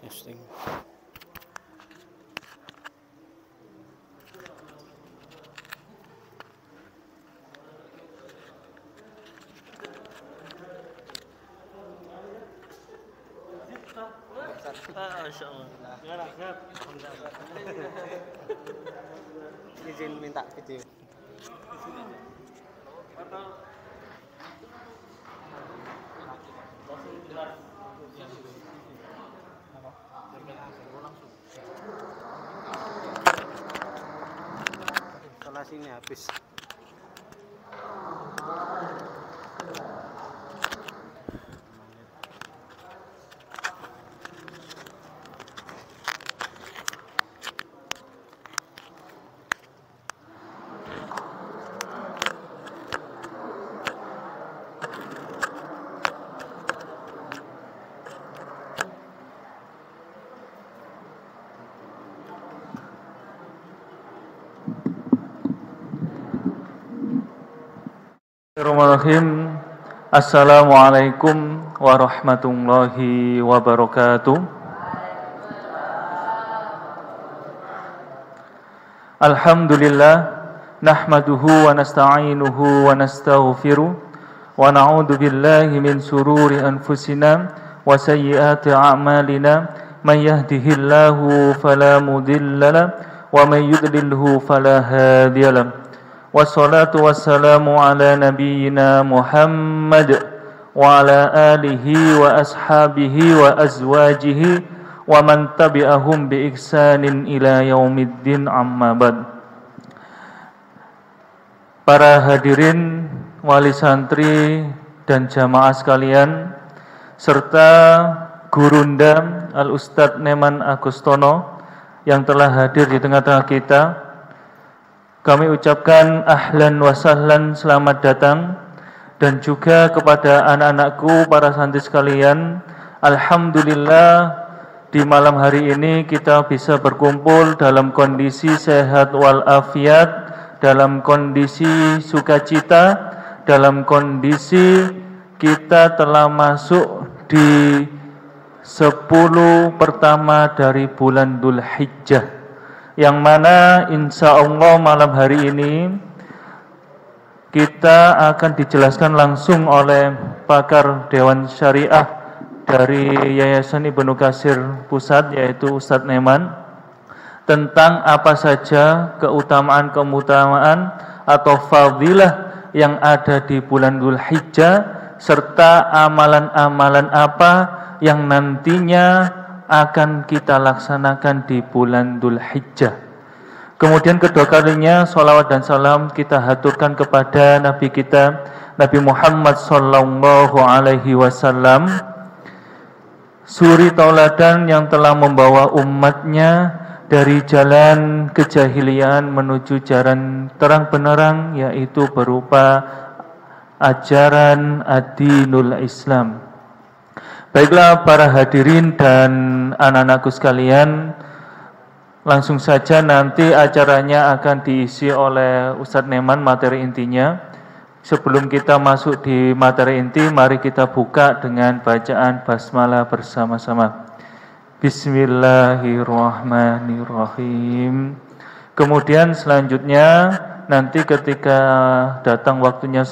Testing. Masya Allah. Izin minta video. Instalasinya habis. Bismillahirrahmanirrahim. Assalamualaikum warahmatullahi wabarakatuh. Alhamdulillah nahmaduhu wa nasta'inuhu wa nastaghfiruh wa na'udzu billahi min sururi anfusina wa sayyiati a'malina may yahdihillahu fala mudhillalah wa may yudlilhu fala hadiyalah. Wassalatu wassalamu ala nabiyyina Muhammad wa ala alihi wa ashabihi wa azwajihi wa man tabi'ahum bi ihsanin ila yaumiddin amma ba'd. Para hadirin wali santri dan jamaah sekalian serta Gurunda Al-Ustadz Neman Agustono yang telah hadir di tengah-tengah kita, kami ucapkan ahlan wa sahlan, selamat datang. Dan juga kepada anak-anakku, para santri sekalian, alhamdulillah di malam hari ini kita bisa berkumpul dalam kondisi sehat walafiat, dalam kondisi sukacita, dalam kondisi kita telah masuk di 10 pertama dari bulan Dzulhijjah, yang mana insya Allah malam hari ini kita akan dijelaskan langsung oleh pakar Dewan Syariah dari Yayasan Ibnu Katsir Pusat, yaitu Ustadz Neman, tentang apa saja keutamaan-keutamaan atau fadilah yang ada di bulan Dzulhijjah, serta amalan-amalan apa yang nantinya akan kita laksanakan di bulan Dzulhijjah. Kemudian kedua kalinya salawat dan salam kita haturkan kepada Nabi kita, Nabi Muhammad sallallahu alaihi wasallam, suri tauladan yang telah membawa umatnya dari jalan kejahilian menuju jalan terang benderang, yaitu berupa ajaran ad-dinul Islam. Baiklah para hadirin dan anak-anakku sekalian, langsung saja nanti acaranya akan diisi oleh Ustadz Neman materi intinya. Sebelum kita masuk di materi inti, mari kita buka dengan bacaan basmalah bersama-sama. Bismillahirrahmanirrahim. Kemudian selanjutnya nanti ketika datang waktunya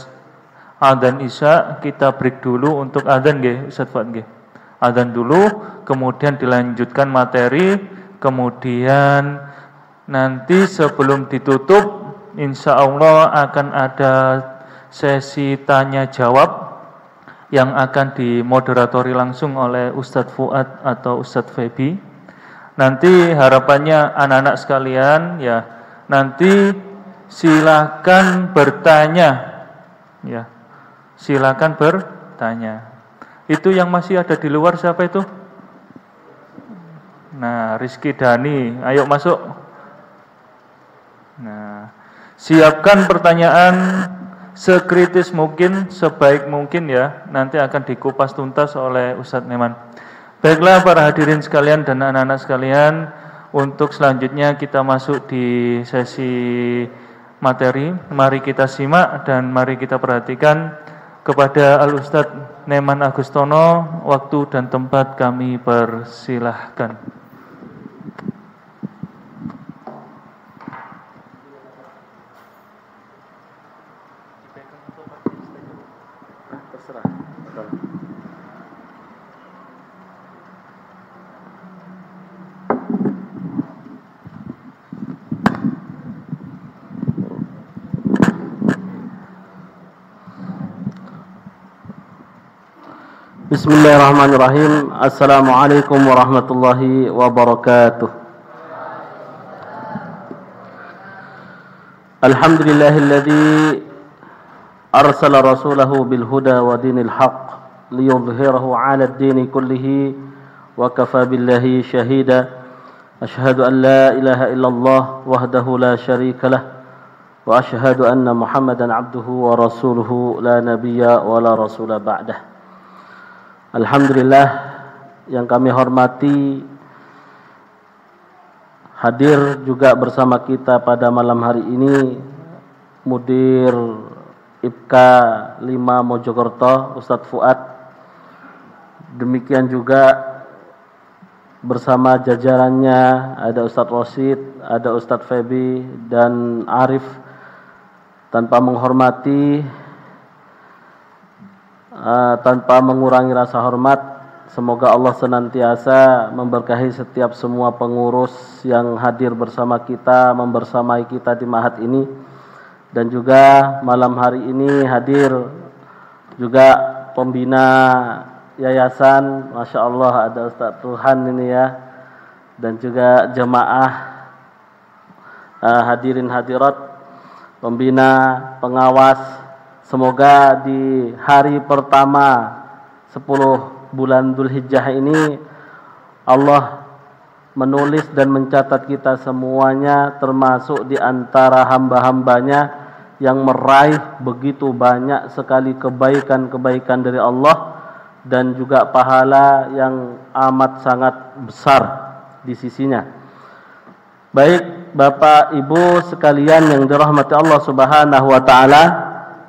adzan Isya, kita break dulu untuk adzan nggih, Ustaz Fuad nggih. Adzan dulu, kemudian dilanjutkan materi, kemudian nanti sebelum ditutup insya Allah akan ada sesi tanya jawab yang akan dimoderatori langsung oleh Ustadz Fuad atau Ustadz Febi. Nanti harapannya anak-anak sekalian ya, nanti silakan bertanya ya. Silakan bertanya. Itu yang masih ada di luar siapa itu? Nah, Rizky Dani, ayo masuk. Nah, siapkan pertanyaan sekritis mungkin, sebaik mungkin ya. Nanti akan dikupas tuntas oleh Ustadz Neman. Baiklah para hadirin sekalian dan anak-anak sekalian, untuk selanjutnya kita masuk di sesi materi. Mari kita simak dan mari kita perhatikan Kepada Al-Ustadz Neman Agustono, waktu dan tempat kami persilahkan. Bismillahirrahmanirrahim. Assalamualaikum warahmatullahi wabarakatuh. Alhamdulillahilladzi arsala rasulahu bil huda wa dinil haqq liyudhhirahu 'ala ad-dini kullihi wa kafa billahi shahida. Ashhadu an la ilaha illallah wahdahu la syarika lah wa ashhadu anna Muhammadan 'abduhu wa rasuluhu la nabiyya wa la rasula ba'dah. Alhamdulillah, yang kami hormati, hadir juga bersama kita pada malam hari ini Mudir IPKA 5 Mojokerto, Ustadz Fuad. Demikian juga bersama jajarannya ada Ustadz Rosid, ada Ustadz Febi dan Arif. Tanpa menghormati, tanpa mengurangi rasa hormat, semoga Allah senantiasa memberkahi setiap semua pengurus yang hadir bersama kita, membersamai kita di Mahat ini. Dan juga malam hari ini hadir juga pembina yayasan, Masya Allah ada Ustadz Tuhan ini ya, dan juga jemaah hadirin hadirat, pembina, pengawas. Semoga di hari pertama 10 bulan Dzulhijjah ini Allah menulis dan mencatat kita semuanya termasuk di antara hamba-hambanya yang meraih begitu banyak sekali kebaikan-kebaikan dari Allah dan juga pahala yang amat sangat besar di sisinya. Baik Bapak Ibu sekalian yang dirahmati Allah Subhanahu wa taala,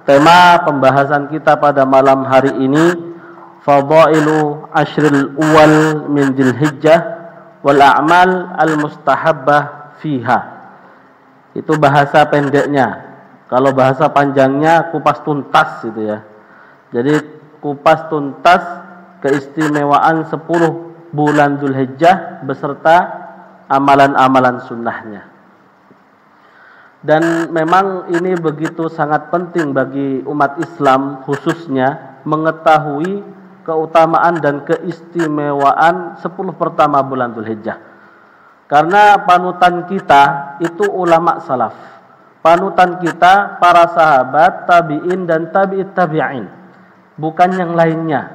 tema pembahasan kita pada malam hari ini Fadailu Ashril Uwal min Dzulhijjah wal a'mal al-mustahabbah fiha. Itu bahasa pendeknya. Kalau bahasa panjangnya kupas tuntas gitu ya. Jadi kupas tuntas keistimewaan 10 bulan Dzulhijjah beserta amalan-amalan sunnahnya. Dan memang ini begitu sangat penting bagi umat Islam khususnya mengetahui keutamaan dan keistimewaan 10 pertama bulan Dzulhijjah. Karena panutan kita itu ulama salaf. Panutan kita para sahabat, tabi'in dan tabi'it tabi'in. Bukan yang lainnya.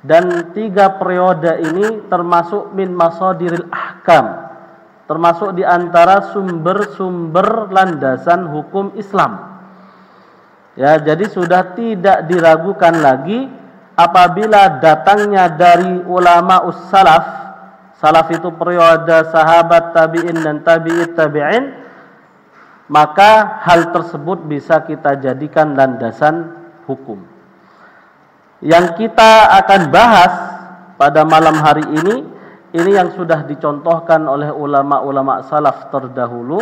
Dan 3 periode ini termasuk min masadiril ahkam. Termasuk di antara sumber-sumber landasan hukum Islam. Ya, jadi sudah tidak diragukan lagi apabila datangnya dari ulama us-salaf. Salaf itu periode sahabat, tabi'in dan tabi'it tabi'in, maka hal tersebut bisa kita jadikan landasan hukum. Yang kita akan bahas pada malam hari ini yang sudah dicontohkan oleh ulama-ulama salaf terdahulu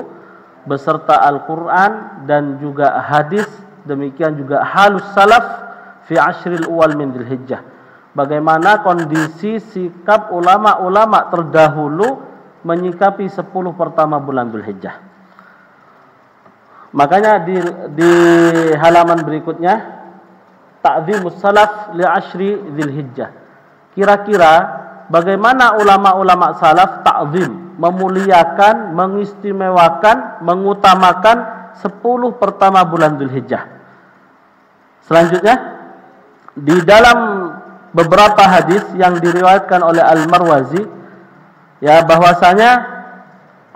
beserta Al-Quran dan juga hadis, demikian juga halus salaf fi ashril uwal min Dzulhijjah. Bagaimana kondisi sikap ulama-ulama terdahulu menyikapi 10 pertama bulan Dzulhijjah. Makanya di halaman berikutnya ta'zimus salaf li ashri Dzulhijjah. Kira-kira bagaimana ulama-ulama salaf ta'zim, memuliakan, mengistimewakan, mengutamakan 10 pertama bulan Dzulhijjah. Selanjutnya, di dalam beberapa hadis yang diriwayatkan oleh Al-Marwazi, ya, bahwasanya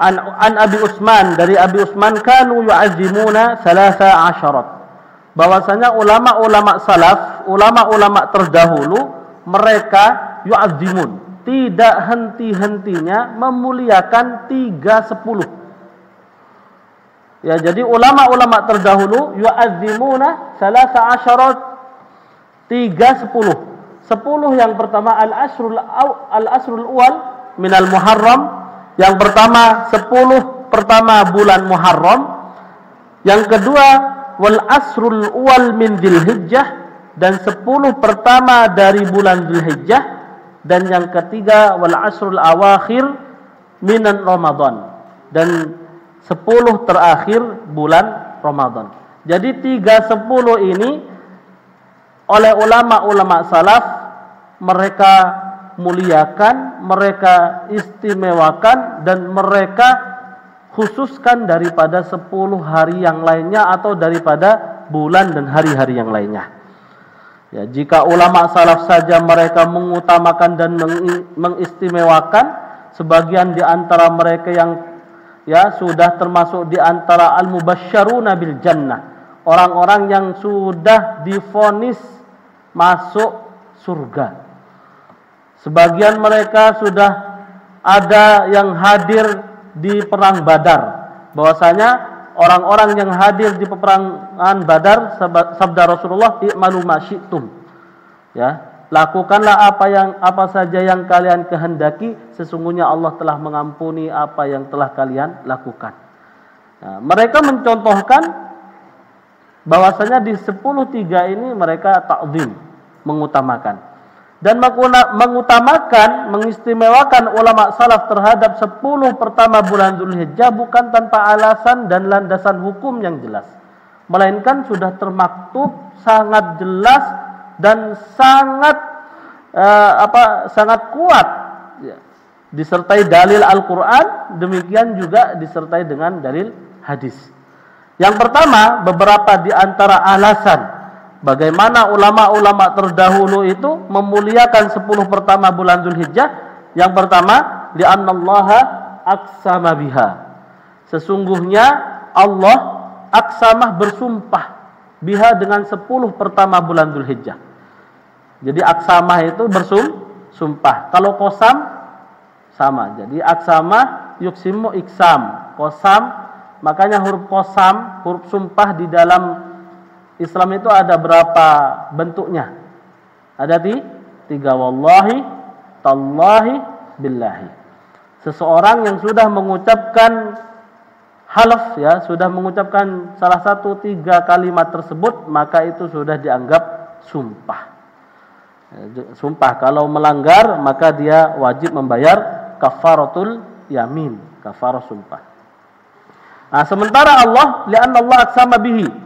an Abi Utsman, dari Abi Utsman, kanu yu'azzimuna 13. Bahwasanya ulama-ulama salaf, ulama-ulama terdahulu, mereka yu'azzimun, tidak henti-hentinya memuliakan 3-10. Ya, jadi ulama-ulama terdahulu yu'azzimuna 13 10 yang pertama al-asrul awal minal Muharram. Yang pertama 10 pertama bulan Muharram. Yang kedua wal asrul awal min Dzulhijjah, dan 10 pertama dari bulan Dzulhijjah. Dan yang ketiga wal asrul awakhir minan Ramadan, dan 10 terakhir bulan Ramadan. Jadi 3-10 ini oleh ulama-ulama salaf mereka muliakan, mereka istimewakan, dan mereka khususkan daripada 10 hari yang lainnya atau daripada bulan dan hari-hari yang lainnya. Ya, jika ulama salaf saja mereka mengutamakan dan mengistimewakan, sebagian di antara mereka yang sudah termasuk di antara al-mubasysyaruna bil jannah, orang-orang yang sudah divonis masuk surga. Sebagian mereka sudah ada yang hadir di perang Badar. Bahwasanya orang-orang yang hadir di peperangan Badar, sabda Rasulullah, i'malu ma syi'tum. Ya, lakukanlah apa saja yang kalian kehendaki, sesungguhnya Allah telah mengampuni apa yang telah kalian lakukan. Nah, mereka mencontohkan bahwasanya di 10-3 ini mereka ta'zim, mengutamakan. Dan mengutamakan, mengistimewakan ulama salaf terhadap 10 pertama bulan Dzulhijjah bukan tanpa alasan dan landasan hukum yang jelas, melainkan sudah termaktub sangat jelas dan sangat kuat, ya, disertai dalil Al-Quran, demikian juga disertai dengan dalil hadis. Yang pertama, beberapa di antara alasan bagaimana ulama-ulama terdahulu itu memuliakan 10 pertama bulan Dzulhijjah. Yang pertama, li'annallaha aqsama biha. Sesungguhnya Allah aqsamah bersumpah biha dengan 10 pertama bulan Dzulhijjah. Jadi aqsamah itu bersumpah. Kalau qasam sama. Jadi aqsamah yuqsimu iqsam. Qasam, makanya huruf qasam, huruf sumpah di dalam Islam itu ada berapa bentuknya? Ada 3, wallahi, tallahi, billahi. Seseorang yang sudah mengucapkan halaf, ya, sudah mengucapkan salah satu 3 kalimat tersebut, maka itu sudah dianggap sumpah. Sumpah, kalau melanggar maka dia wajib membayar kafaratul yamin, kafarah sumpah. Nah, sementara Allah, li'anna Allah aqsama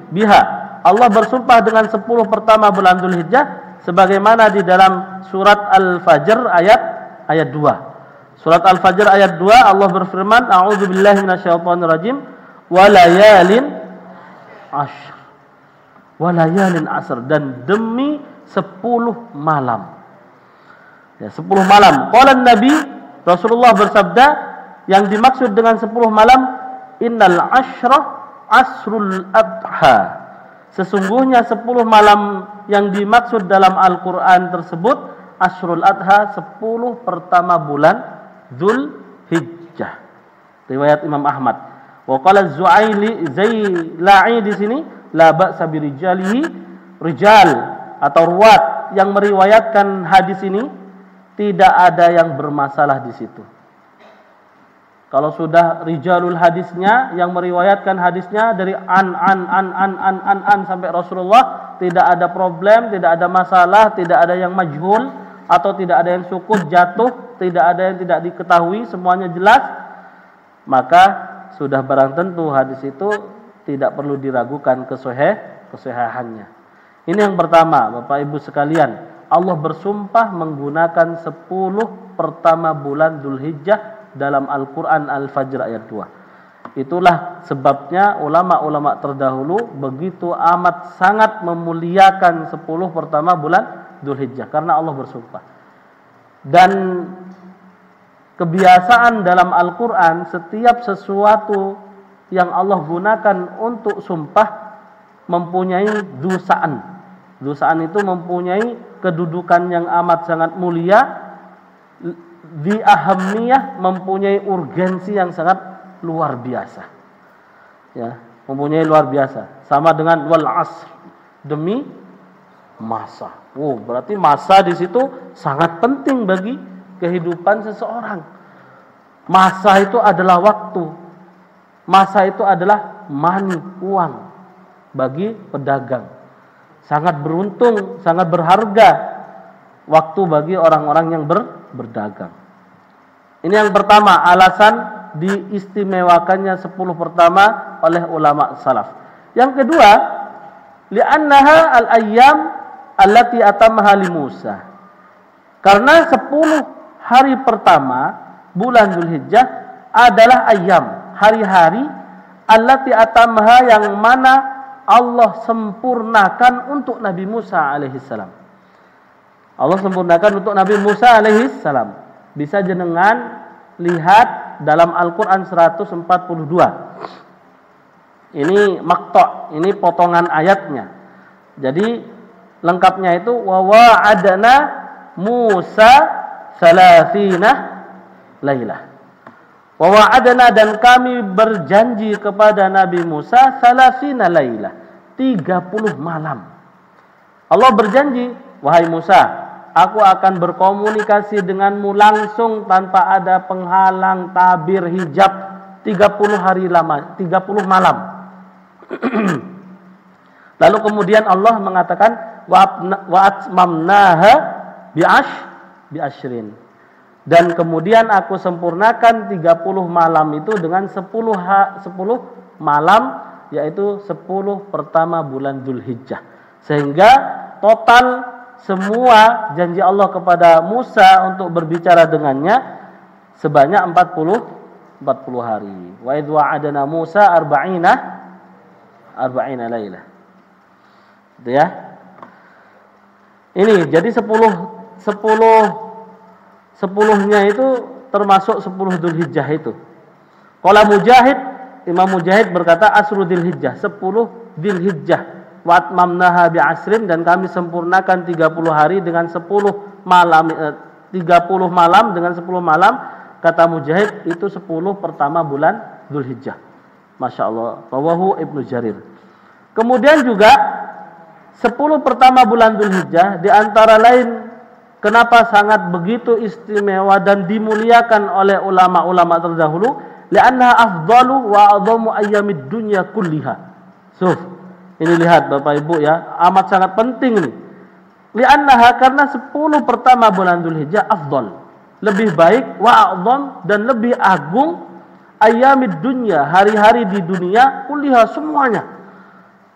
biha. Allah bersumpah dengan 10 pertama bulan Dzulhijjah sebagaimana di dalam surat Al-Fajr ayat 2. Surat Al-Fajr ayat 2 Allah berfirman, a'udzubillahi minasyaitonir rajim, walayalin ashr. Walayalin ashr, dan demi 10 malam. Ya, 10 malam. Qala Nabi, Rasulullah bersabda, yang dimaksud dengan 10 malam, innal ashra asrul adha. Sesungguhnya 10 malam yang dimaksud dalam Al-Quran tersebut Ashrul Adha, 10 pertama bulan Dzulhijjah. Riwayat Imam Ahmad. Wa qala Zailai di sini la ba'sa birijalihi, rijal atau ruwat yang meriwayatkan hadis ini tidak ada yang bermasalah di situ. Kalau sudah rijalul hadisnya yang meriwayatkan hadisnya dari an sampai Rasulullah, tidak ada problem, tidak ada masalah, tidak ada yang majhul atau tidak ada yang sukut jatuh, tidak ada yang tidak diketahui, semuanya jelas, maka sudah barang tentu hadis itu tidak perlu diragukan kesahihannya. Ini yang pertama, Bapak Ibu sekalian, Allah bersumpah menggunakan 10 pertama bulan Dzulhijjah dalam Al-Quran Al-Fajr ayat 2. Itulah sebabnya ulama-ulama terdahulu begitu amat sangat memuliakan 10 pertama bulan Dzulhijjah karena Allah bersumpah. Dan kebiasaan dalam Al-Quran, setiap sesuatu yang Allah gunakan untuk sumpah mempunyai dusaan. Dusaan itu mempunyai kedudukan yang amat sangat mulia, di ahamiyah, mempunyai urgensi yang sangat luar biasa. Ya, mempunyai luar biasa. Sama dengan wal asr, demi masa. Oh, berarti masa di situ sangat penting bagi kehidupan seseorang. Masa itu adalah waktu. Masa itu adalah money, uang bagi pedagang. Sangat beruntung, sangat berharga waktu bagi orang-orang yang berdagang. Ini yang pertama, alasan diistimewakannya 10 pertama oleh ulama salaf. Yang kedua, li'annaha al-ayyam allati atamaha li Musa. Karena 10 hari pertama bulan Dzulhijjah adalah ayyam, hari-hari allati atamaha yang mana Allah sempurnakan untuk Nabi Musa alaihissalam. Allah sempurnakan untuk Nabi Musa alaihissalam. Bisa jenengan lihat dalam Al-Quran 142. Ini makta', ini potongan ayatnya. Jadi lengkapnya itu wa wa'adana Musa salasina lailah. Wa wa'adana, dan kami berjanji kepada Nabi Musa salasina lailah, 30 malam. Allah berjanji, wahai Musa, aku akan berkomunikasi denganmu langsung tanpa ada penghalang, tabir, hijab 30 hari lama, 30 malam. Lalu kemudian Allah mengatakan wa atmamnaha bi'ashrin. Dan kemudian aku sempurnakan 30 malam itu dengan 10 malam, yaitu 10 pertama bulan Dzulhijjah. Sehingga total semua janji Allah kepada Musa untuk berbicara dengannya sebanyak 40 hari. Wa idh wa'adana Musa arba'ina lailah. Itu ya. Ini jadi 10-nya itu termasuk 10 Dzulhijjah itu. Qala Mujahid, Imam Mujahid berkata asru Dzulhijjah, 10 Dzulhijjah. Wa atmamnaha bi'asrin, dan kami sempurnakan 30 hari dengan 10 malam, 30 malam dengan 10 malam. Kata Mujahid itu 10 pertama bulan Dzulhijjah. Masya Allah. Rawahu Ibnu Jarir. Kemudian juga 10 pertama bulan Dzulhijjah di antara lain kenapa sangat begitu istimewa dan dimuliakan oleh ulama-ulama terdahulu, li'annaha afdalu wa a'dhamu ayyamid dunya kulliha. Ini lihat Bapak Ibu ya, amat sangat penting ini. Li'annaha, karena 10 pertama bulan Dzulhijjah afdal, lebih baik, wa a'dham, dan lebih agung, ayyamid dunya, hari-hari di dunia, kulliha, semuanya.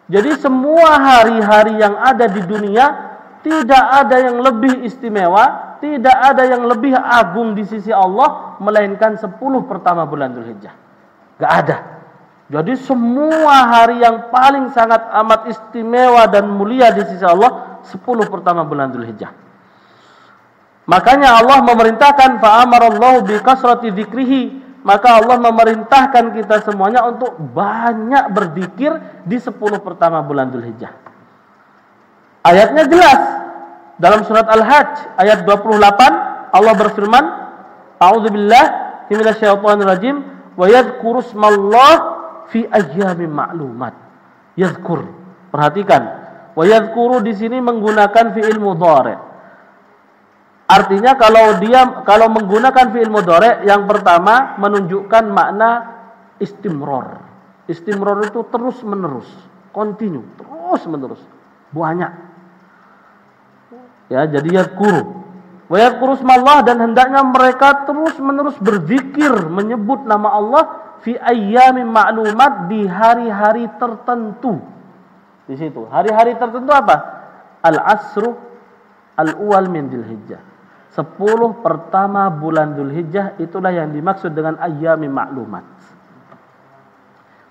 Jadi semua hari-hari yang ada di dunia tidak ada yang lebih istimewa, tidak ada yang lebih agung di sisi Allah melainkan 10 pertama bulan Dzulhijjah. Gak ada. Jadi semua hari yang paling sangat amat istimewa dan mulia di sisi Allah 10 pertama bulan Dzulhijjah. Makanya Allah memerintahkan fa'amarallahu biqasrati dzikrihi. Maka Allah memerintahkan kita semuanya untuk banyak berzikir di 10 pertama bulan Dzulhijjah. Ayatnya jelas. Dalam surat Al-Hajj ayat 28 Allah berfirman, A'udzubillahi minasyaitonirrajim, wa yadhkurusmallah fi ayyamin ma'lumat. Yadhkur. Perhatikan. Wa yadhkuru di sini menggunakan fi'il mudhari'. Artinya kalau menggunakan fi'il mudhari' yang pertama menunjukkan makna istimror. Istimror itu terus menerus, continue, terus menerus, banyak. Ya, jadi yadhkuru. Wa yadhkurusmallah, dan hendaknya mereka terus menerus berzikir menyebut nama Allah fi ayyamin ma'lumat, di hari-hari tertentu. Di situ, hari-hari tertentu apa? Al-asru al-awwal min Dzulhijjah. 10 pertama bulan Dzulhijjah itulah yang dimaksud dengan ayyamin ma'lumat.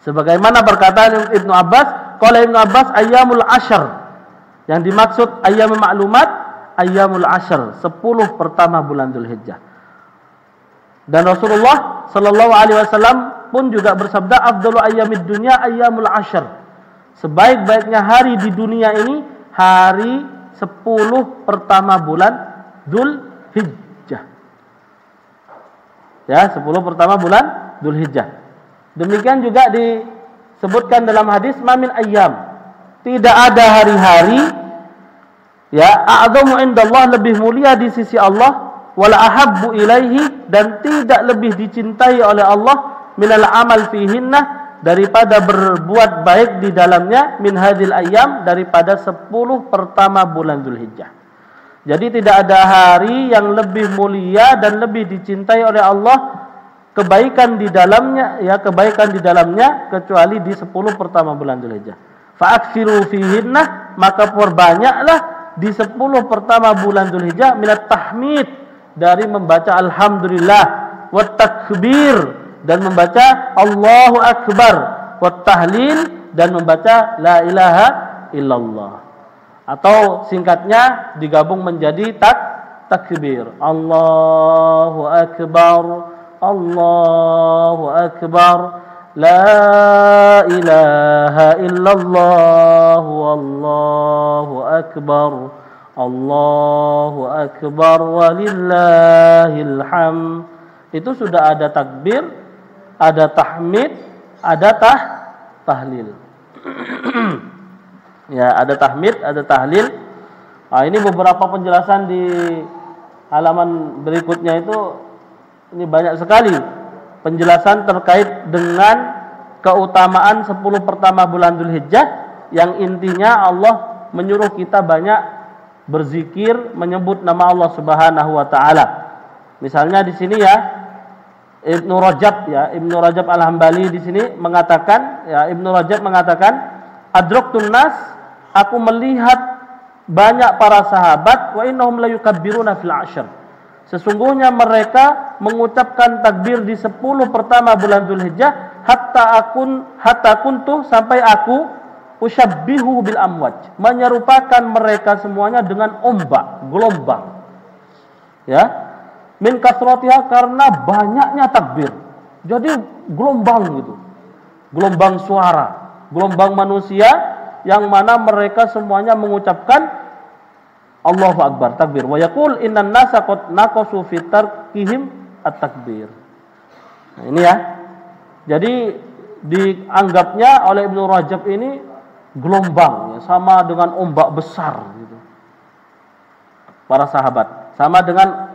Sebagaimana perkataan Ibnu Abbas, qala Ibnu Abbas ayyamul ashr. Yang dimaksud ayyamin ma'lumat, ayyamul ashr, 10 pertama bulan Dzulhijjah. Dan Rasulullah sallallahu alaihi wasallam pun juga bersabda, afdalu ayyamid dunya ayyamul ashr. Sebaik-baiknya hari di dunia ini hari 10 pertama bulan Dzulhijjah. Ya, 10 pertama bulan Dzulhijjah. Demikian juga disebutkan dalam hadis mamin ayyam. Tidak ada hari-hari Ya, a'zamu indallah, lebih mulia di sisi Allah, wala ahabbu ilaihi, dan tidak lebih dicintai oleh Allah, minal amal fihinna, daripada berbuat baik di dalamnya, min hadil ayyam, daripada 10 pertama bulan Dzulhijjah. Jadi tidak ada hari yang lebih mulia dan lebih dicintai oleh Allah kebaikan di dalamnya, ya, kebaikan di dalamnya, kecuali di 10 pertama bulan Dzulhijjah. Fa'aksiru fihinna, maka perbanyaklah di 10 pertama bulan Dzulhijjah, minat tahmid, dari membaca alhamdulillah, wat takbir, dan membaca Allahu akbar, wat tahlil, dan membaca la ilaha illallah. Atau singkatnya digabung menjadi takbir. Allahu akbar, Allahu akbar, la ilaha illallah, wallahu akbar, Allahu akbar, walillahil hamd. Itu sudah ada takbir, ada tahmid, ada tahlil. Ya, ada tahmid, ada tahlil. Nah, ini beberapa penjelasan di halaman berikutnya itu, ini banyak sekali penjelasan terkait dengan keutamaan 10 pertama bulan Dzulhijjah, yang intinya Allah menyuruh kita banyak berzikir, menyebut nama Allah Subhanahu wa taala. Misalnya di sini ya, Ibnu Rajab Al-Hambali di sini mengatakan, ya, Ibnu Rajab mengatakan, adraktun nas, aku melihat banyak para sahabat, wa innahum la yukabbiruna fil ashr, sesungguhnya mereka mengucapkan takbir di 10 pertama bulan Dzulhijjah, hatta kuntu, sampai aku, usyabbihu bil amwaj, menyerupakan mereka semuanya dengan ombak, gelombang. Ya, min kasratiha, karena banyaknya takbir. Jadi gelombang gitu. Gelombang suara, gelombang manusia, yang mana mereka semuanya mengucapkan Allahu akbar, takbir. Wa yaqul innan nasa qad naqasu fi tarkihim at-takbir. Nah, ini ya. Jadi dianggapnya oleh Ibnu Rajab ini gelombang, ya, sama dengan ombak besar gitu. Para sahabat, sama dengan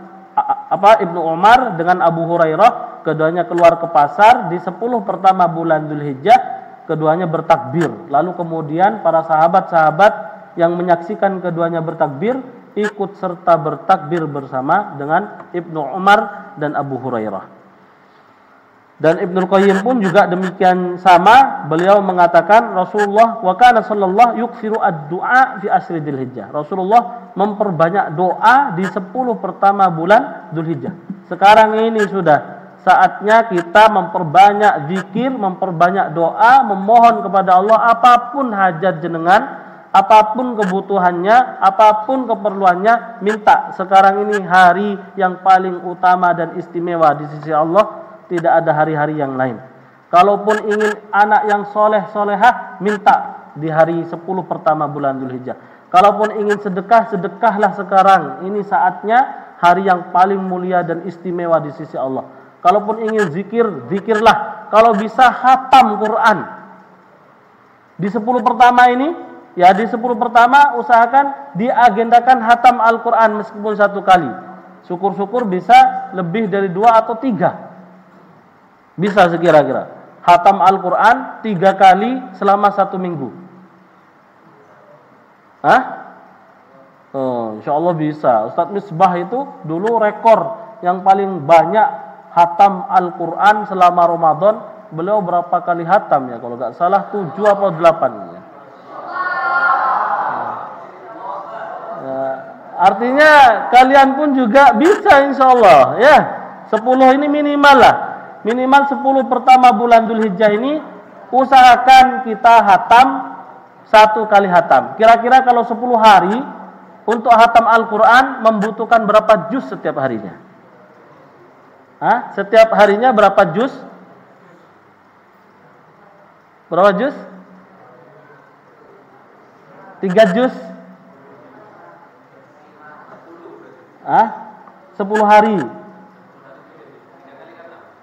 Ibnu Umar dengan Abu Hurairah, keduanya keluar ke pasar di 10 pertama bulan Dzulhijjah, keduanya bertakbir. Lalu kemudian para sahabat-sahabat yang menyaksikan keduanya bertakbir ikut serta bertakbir bersama dengan Ibnu Umar dan Abu Hurairah. Dan Ibnu Qayyim pun juga demikian sama. Beliau mengatakan Rasulullah wa kana sallallahu yukthiru ad-du'a fi asri Dzulhijjah. Rasulullah memperbanyak doa di 10 pertama bulan Dzulhijjah. Sekarang ini sudah saatnya kita memperbanyak zikir, memperbanyak doa, memohon kepada Allah apapun hajat jenengan, apapun kebutuhannya, apapun keperluannya, minta. Sekarang ini hari yang paling utama dan istimewa di sisi Allah. Tidak ada hari-hari yang lain. Kalaupun ingin anak yang soleh solehah, minta di hari 10 pertama bulan Dzulhijjah. Kalaupun ingin sedekah, sedekahlah sekarang. Ini saatnya, hari yang paling mulia dan istimewa di sisi Allah. Kalaupun ingin zikir, zikirlah. Kalau bisa khatam Quran. Di 10 pertama ini, ya, di 10 pertama usahakan diagendakan khatam Al-Quran meskipun 1 kali. Syukur-syukur bisa lebih dari 2 atau 3. Bisa sekira-kira khatam Al-Quran 3 kali selama 1 minggu. Insya Allah bisa. Ustadz Misbah itu dulu rekor yang paling banyak khatam Al-Quran selama Ramadan. Beliau berapa kali khatam ya? Kalau nggak salah 7 atau 8 ya. Artinya kalian pun juga bisa insya Allah ya. 10 ini minimal lah. Minimal 10 pertama bulan Dzulhijjah ini usahakan kita khatam 1 kali khatam. Kira-kira kalau 10 hari untuk khatam Al-Quran membutuhkan berapa juz setiap harinya? Setiap harinya berapa juz? Berapa juz? 3 juz? 10 hari.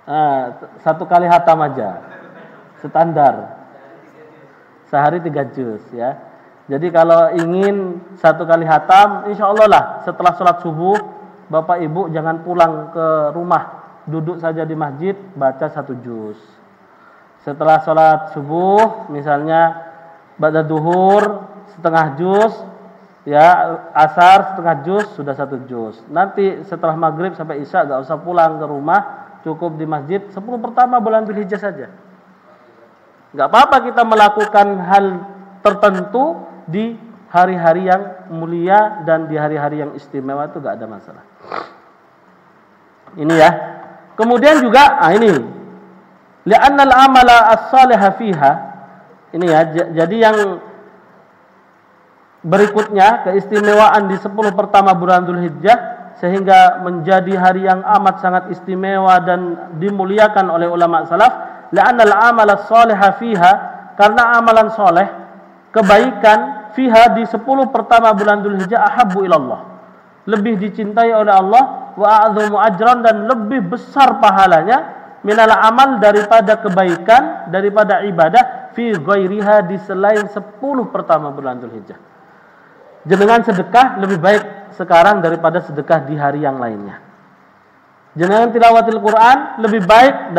1 kali khatam aja, standar. Sehari 3 juz ya. Jadi kalau ingin 1 kali hatam, insya Allah lah setelah sholat subuh, Bapak Ibu jangan pulang ke rumah, duduk saja di masjid, baca 1 juz. Setelah sholat subuh, misalnya ba'da duhur setengah juz, ya asar setengah juz, sudah 1 juz. Nanti setelah maghrib sampai isya gak usah pulang ke rumah, cukup di masjid 10 pertama bulan Dzulhijjah saja. Gak apa-apa kita melakukan hal tertentu di hari-hari yang mulia dan di hari-hari yang istimewa, itu gak ada masalah. Ini ya. Kemudian juga ini li'annal amala as-salihah fiha. Ini ya, jadi yang berikutnya keistimewaan di 10 pertama bulan Dzulhijjah sehingga menjadi hari yang amat sangat istimewa dan dimuliakan oleh ulama salaf. Li'annal amala as-salihah fiha, karena amalan soleh, kebaikan fiha di 10 pertama bulan Dzulhijjah ahabbu ilallah, lebih dicintai oleh Allah, wa a'dhamu ajran, dan lebih besar pahalanya, minal amal, daripada kebaikan, daripada ibadah, fi ghairiha, di selain 10 pertama bulan Dzulhijjah. Jenengan sedekah lebih baik sekarang daripada sedekah di hari yang lainnya. Jenengan tilawatil Quran lebih baik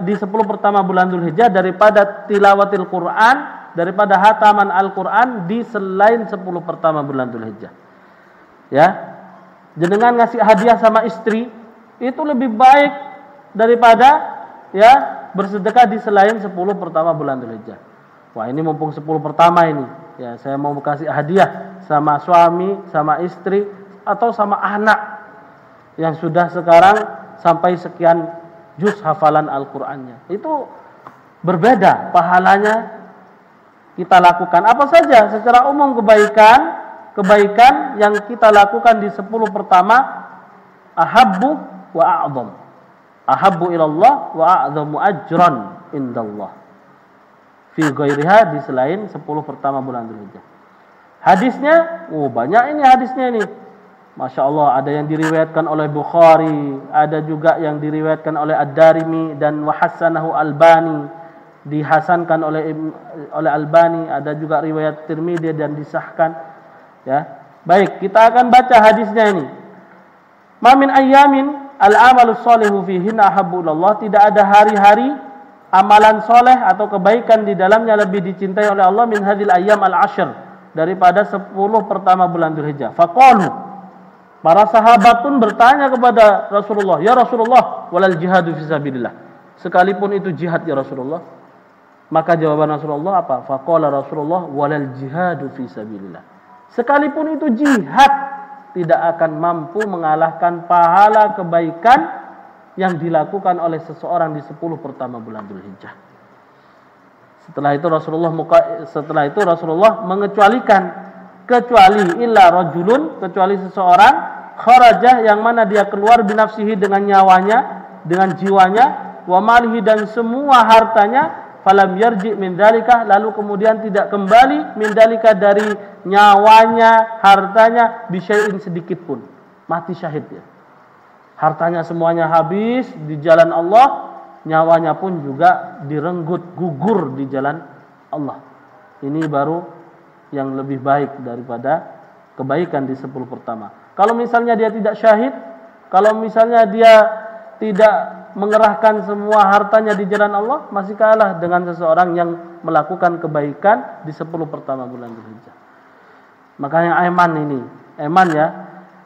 di 10 pertama bulan Dzulhijjah daripada tilawatil Quran, daripada hataman Al-Quran di selain 10 pertama bulan Dzulhijjah. Ya, jenengan ngasih hadiah sama istri itu lebih baik daripada ya bersedekah di selain 10 pertama bulan Dzulhijjah. Wah, ini mumpung 10 pertama ini, ya saya mau kasih hadiah sama suami, sama istri, atau sama anak yang sudah sekarang sampai sekian juz hafalan Al-Qur'annya. Itu berbeda pahalanya. Kita lakukan apa saja secara umum, kebaikan yang kita lakukan di 10 pertama ahabbu wa a'zam, ahabbu ilallah wa a'zamu ajran indallah fi ghairiha, di selain 10 pertama bulan Dzulhijjah. Hadisnya, banyak ini hadisnya ini, Masya Allah. Ada yang diriwayatkan oleh Bukhari, ada juga yang diriwayatkan oleh Ad-Darimi dan wahassanahu Albani, dihasankan oleh Albani. Ada juga riwayat Tirmidzi dan disahkan. Ya, baik, kita akan baca hadisnya ini. Ma min ayyamin al-amalus sholihu fihinna ahabbu ilallah. Tidak ada hari-hari amalan soleh atau kebaikan di dalamnya lebih dicintai oleh Allah min hadhil ayyam al-ashr, daripada 10 pertama bulan Dzulhijjah. Faqalu, para sahabat pun bertanya kepada Rasulullah, ya Rasulullah, walal jihadu fisabilillah, sekalipun itu jihad ya Rasulullah. Maka jawaban Rasulullah apa? Faqala Rasulullah, walal jihadu fisabilillah, sekalipun itu jihad tidak akan mampu mengalahkan pahala kebaikan yang dilakukan oleh seseorang di 10 pertama bulan Dzulhijjah. Setelah itu Rasulullah mengecualikan, kecuali illa rajulun, kecuali seseorang, kharajah, yang mana dia keluar binafsihi, dengan nyawanya, dengan jiwanya, wa malihi, dan semua hartanya, falam yarji min dzalika, lalu kemudian tidak kembali min dzalika, dari nyawanya, hartanya, bisyai'in, sedikit pun, mati syahid ya. Hartanya semuanya habis di jalan Allah, nyawanya pun juga direnggut, gugur di jalan Allah. Ini baru yang lebih baik daripada kebaikan di 10 pertama. Kalau misalnya dia tidak syahid, kalau misalnya dia tidak mengerahkan semua hartanya di jalan Allah, masih kalah dengan seseorang yang melakukan kebaikan di 10 pertama bulan Dzulhijjah. Makanya eman ya.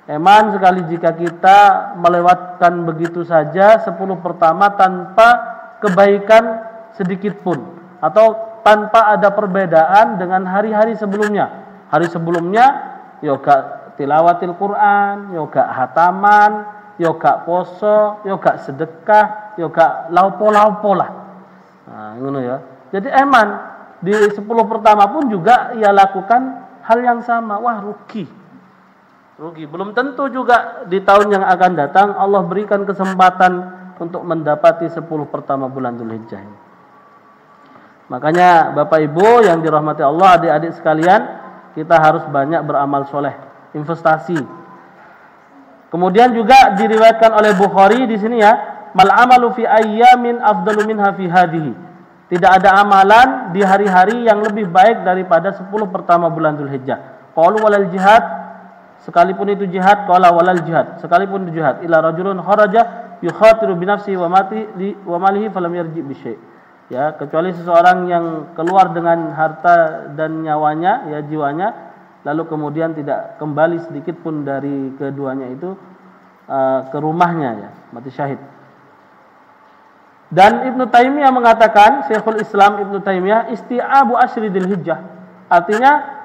Eman sekali jika kita melewatkan begitu saja 10 pertama tanpa kebaikan sedikit pun, atau tanpa ada perbedaan dengan hari-hari sebelumnya. Hari sebelumnya yoga tilawatil Quran, yoga hataman, yoga poso, yoga sedekah, yoga laupo-laupo lah. Nah, ngono ya. Jadi eman di 10 pertama pun juga ia lakukan hal yang sama. Wah, rugi. Belum tentu juga di tahun yang akan datang Allah berikan kesempatan untuk mendapati 10 pertama bulan Dzulhijjah ini. Makanya Bapak Ibu yang dirahmati Allah, adik-adik sekalian, kita harus banyak beramal soleh, investasi. Kemudian juga diriwayatkan oleh Bukhari di sini ya, mal amalu fi ayyamin afdalu minha fi hadhihi. Tidak ada amalan di hari-hari yang lebih baik daripada 10 pertama bulan Dzulhijjah. Qalu walal jihad, sekalipun itu jihad, qala walal jihad, sekalipun itu jihad, illa rajulun kharaja yukhatiru bi nafsihi wa malihi falam yarji bi syai'. Ya, kecuali seseorang yang keluar dengan harta dan nyawanya, ya jiwanya, lalu kemudian tidak kembali sedikit pun dari keduanya itu ke rumahnya, ya, mati syahid. Dan Ibnu Taimiyah mengatakan, Syekhul Islam Ibnu Taimiyah, isti'abu asyri Dzulhijjah, artinya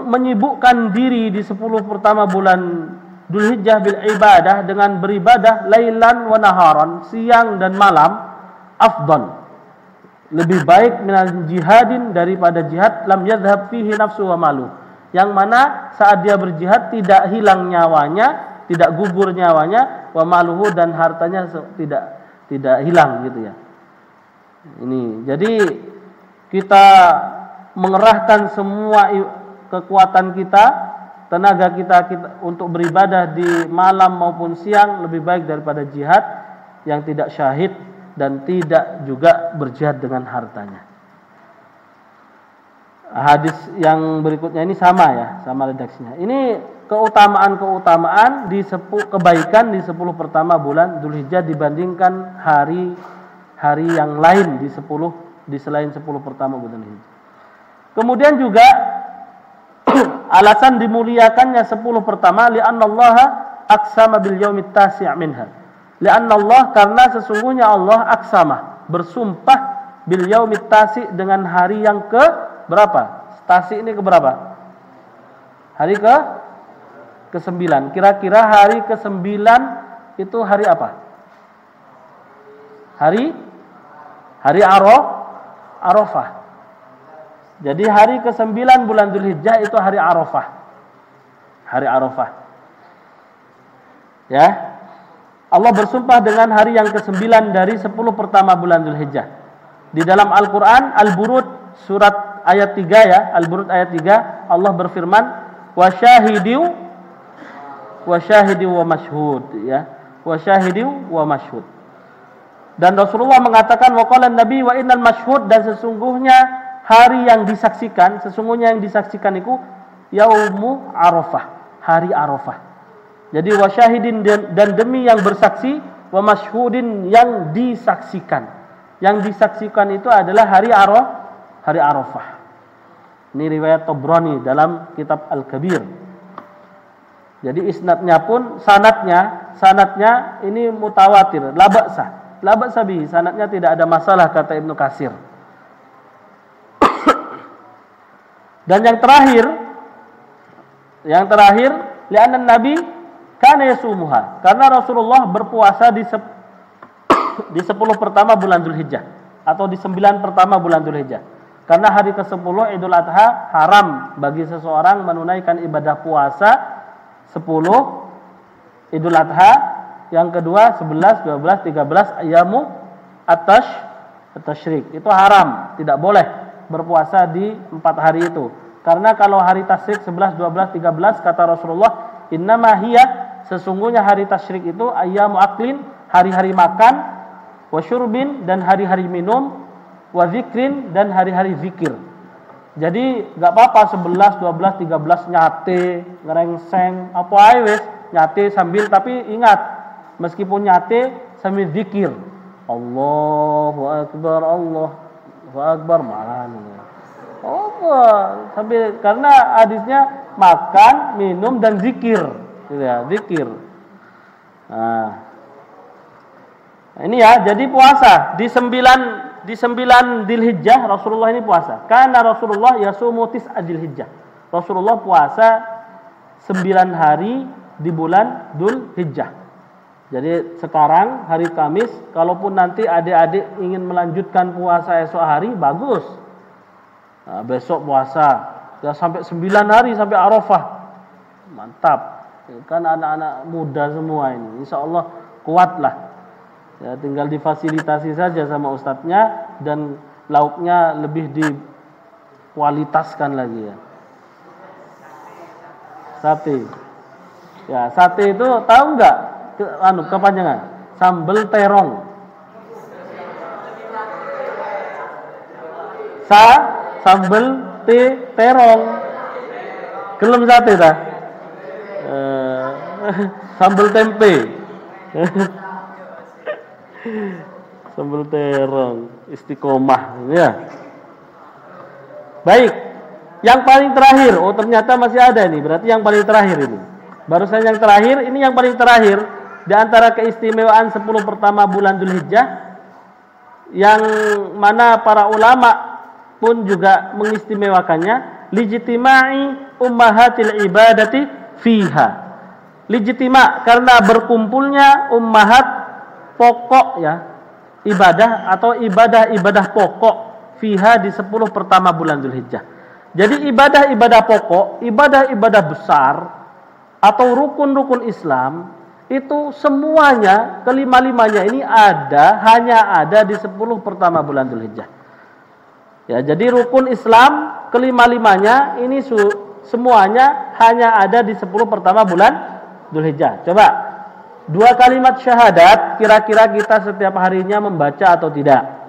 menyibukkan diri di 10 pertama bulan Dzulhijjah bil ibadah, dengan beribadah lailan wa naharan, siang dan malam, afdal, lebih baik minal jihadin, daripada jihad lam yadhhab fihi nafsu wa malu, yang mana saat dia berjihad tidak hilang nyawanya, tidak gugur nyawanya, wa maluhu, dan hartanya tidak hilang gitu ya. Ini jadi kita mengerahkan semua kekuatan kita, tenaga kita untuk beribadah di malam maupun siang lebih baik daripada jihad yang tidak syahid dan tidak juga berjihad dengan hartanya. Hadis yang berikutnya ini sama ya, sama redaksinya. Ini keutamaan-keutamaan kebaikan di 10 pertama bulan Dzulhijjah dibandingkan hari-hari yang lain di selain 10 pertama bulan Dzulhijjah. Kemudian juga alasan dimuliakannya 10 pertama, li'annallaha aqsama bil yaumit tasi' minha. Li'annallah, karena sesungguhnya Allah aqsama, bersumpah bil yaumit tasi', dengan hari yang ke berapa? Tasi ini ke berapa? Hari ke-9. Kira-kira hari ke-9 itu hari apa? Hari Arafah. Jadi hari ke-9 bulan Dzulhijjah itu hari Arafah. Hari Arafah. Ya. Allah bersumpah dengan hari yang ke-9 dari 10 pertama bulan Dzulhijjah. Di dalam Al-Qur'an Al-Burud surat ayat 3 ya, Al-Burud ayat 3, Allah berfirman, wa syahidi wa mashhud, ya. Wa syahidi wa mashhud. Dan Rasulullah mengatakan, wa qala Nabi wa innal mashhud, dan sesungguhnya hari yang disaksikan, sesungguhnya yang disaksikan itu yaumu Arafah, hari Arafah. Jadi wa syahidin, dan demi yang bersaksi, wa mashhudin, yang disaksikan. Yang disaksikan itu adalah hari Arafah. Ini riwayat Tabrani dalam kitab Al-Kabir. Jadi isnadnya pun sanadnya ini mutawatir, la ba'sa bihi, sanadnya tidak ada masalah, kata Ibnu Katsir. Dan yang terakhir li'anna Nabi kana yasumuha, karena Rasulullah berpuasa di 10 pertama bulan Dzulhijjah atau di 9 pertama bulan Dzulhijjah. Karena hari ke-10 Idul Adha haram bagi seseorang menunaikan ibadah puasa 10 Idul Adha, yang kedua 11, 12, 13 ayamu at-tasyrik. Itu haram, tidak boleh berpuasa di 4 hari itu. Karena kalau hari tasyrik 11, 12, 13 kata Rasulullah, innama hiya, sesungguhnya hari tasyrik itu ayamu aklin, hari-hari makan, wa syurbin, dan hari-hari minum, wa zikrin, dan hari-hari zikir. Jadi enggak apa-apa 11, 12, 13 nyate, ngerengseng, apa ae wis, nyate sambil, tapi ingat, meskipun nyate sambil zikir. Allahu akbar, Allahu akbar, malahan. Oh, sambil, karena hadisnya makan, minum, dan zikir. Gitu ya, zikir. Nah, ini ya, jadi puasa di 9 Dzulhijjah Rasulullah ini puasa. Karena Rasulullah yasumu tis'a Dzulhijjah. Rasulullah puasa 9 hari di bulan Dzulhijjah. Jadi sekarang hari Kamis, kalaupun nanti adik-adik ingin melanjutkan puasa esok hari, bagus. Nah, besok puasa ya sampai 9 hari sampai Arafah. Mantap. Kan anak-anak muda semua ini. Insya Allah kuatlah. Ya, tinggal difasilitasi saja sama ustadznya, dan lauknya lebih dikualitaskan lagi ya. Sate. Ya, sate itu tahu nggak kepanjangan? Sambal terong. sambel terong. Gelem sate ta? Sambel tempe. Sambel terong, istiqomah ya. Baik. Yang paling terakhir, oh ternyata masih ada nih. Berarti yang paling terakhir ini. Barusan yang terakhir, ini yang paling terakhir di antara keistimewaan 10 pertama bulan Dzulhijjah yang mana para ulama pun juga mengistimewakannya, lijtima'i ummahatil ibadati fiha. Lijtima' karena berkumpulnya ummahat pokok ya, ibadah atau ibadah-ibadah pokok fiha di 10 pertama bulan Dzulhijjah. Jadi ibadah-ibadah pokok, ibadah-ibadah besar atau rukun-rukun Islam itu semuanya, kelima-limanya ini hanya ada di 10 pertama bulan Dzulhijjah. Ya, jadi rukun Islam kelima-limanya ini semuanya hanya ada di 10 pertama bulan Dzulhijjah. Coba 2 kalimat syahadat kira-kira kita setiap harinya membaca atau tidak?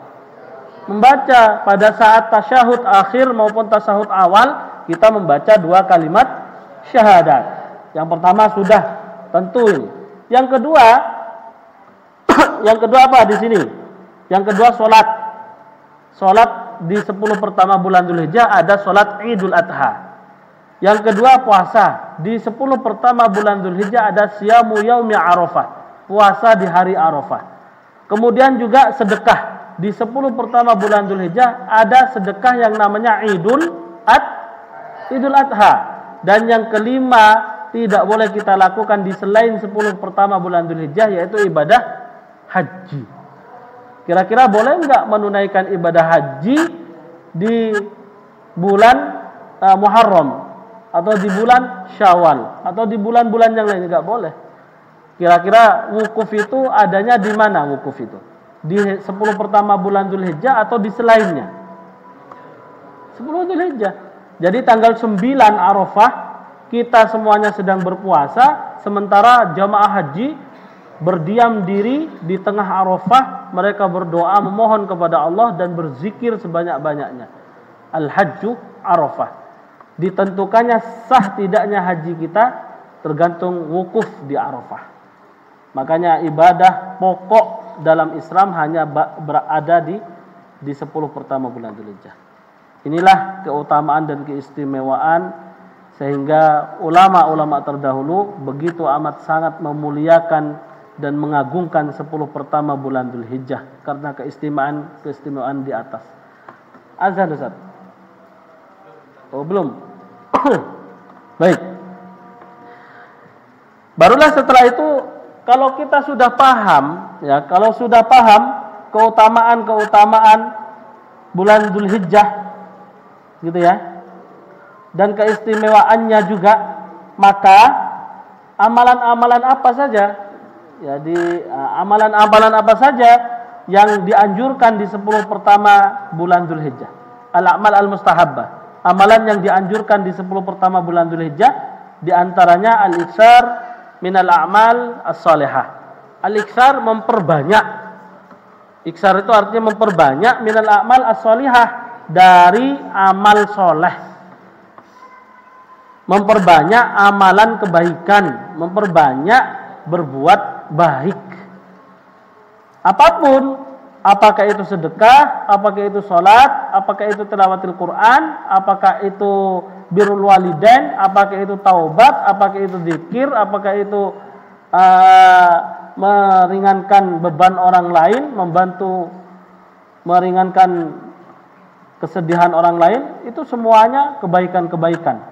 Membaca. Pada saat tasyahud akhir maupun tasyahud awal kita membaca 2 kalimat syahadat. Yang pertama sudah tentu ini. Yang kedua apa di sini? Yang kedua salat. Salat di 10 pertama bulan Dzulhijjah ada salat Idul Adha. Yang kedua puasa. Di 10 pertama bulan Dzulhijjah ada siyamu yaumi Arafah. Puasa di hari Arafah. Kemudian juga sedekah. Di 10 pertama bulan Dzulhijjah ada sedekah yang namanya Idul Adha. Dan yang kelima tidak boleh kita lakukan di selain 10 pertama bulan Dzulhijjah yaitu ibadah haji. Kira-kira boleh enggak menunaikan ibadah haji di bulan Muharram atau di bulan Syawal atau di bulan-bulan yang lain? Enggak boleh. Kira-kira wukuf itu adanya di mana wukuf itu? Di 10 pertama bulan Dzulhijjah atau di selainnya? 10 Dzulhijjah. Jadi tanggal 9 Arafah kita semuanya sedang berpuasa, sementara jamaah haji berdiam diri di tengah Arafah, mereka berdoa memohon kepada Allah dan berzikir sebanyak-banyaknya. Al-Hajju Arafah. Ditentukannya sah tidaknya haji kita tergantung wukuf di Arafah. Makanya ibadah pokok dalam Islam hanya berada di 10 pertama bulan Dzulhijjah. Inilah keutamaan dan keistimewaan sehingga ulama-ulama terdahulu begitu amat sangat memuliakan dan mengagungkan 10 pertama bulan Dzulhijjah karena keistimewaan di atas. Azan Ustaz. Oh belum. Baik. Barulah setelah itu kalau kita sudah paham, ya, kalau sudah paham keutamaan bulan Dzulhijjah, gitu ya, dan keistimewaannya juga, maka amalan-amalan apa saja, ya, amalan-amalan apa saja yang dianjurkan di 10 pertama bulan Dzulhijjah, al-a'mal al-mustahabbah, amalan yang dianjurkan di 10 pertama bulan Dzulhijjah, diantaranya al-iksar minal a'mal as-salihah. Al-iksar memperbanyak. Iksar itu artinya memperbanyak minal a'mal as-salihah, dari amal soleh. Memperbanyak amalan kebaikan, memperbanyak berbuat baik. Apapun, apakah itu sedekah, apakah itu sholat, apakah itu tilawatil Quran, apakah itu birrul walidain, apakah itu taubat, apakah itu zikir, apakah itu meringankan beban orang lain, membantu meringankan kesedihan orang lain, itu semuanya kebaikan-kebaikan.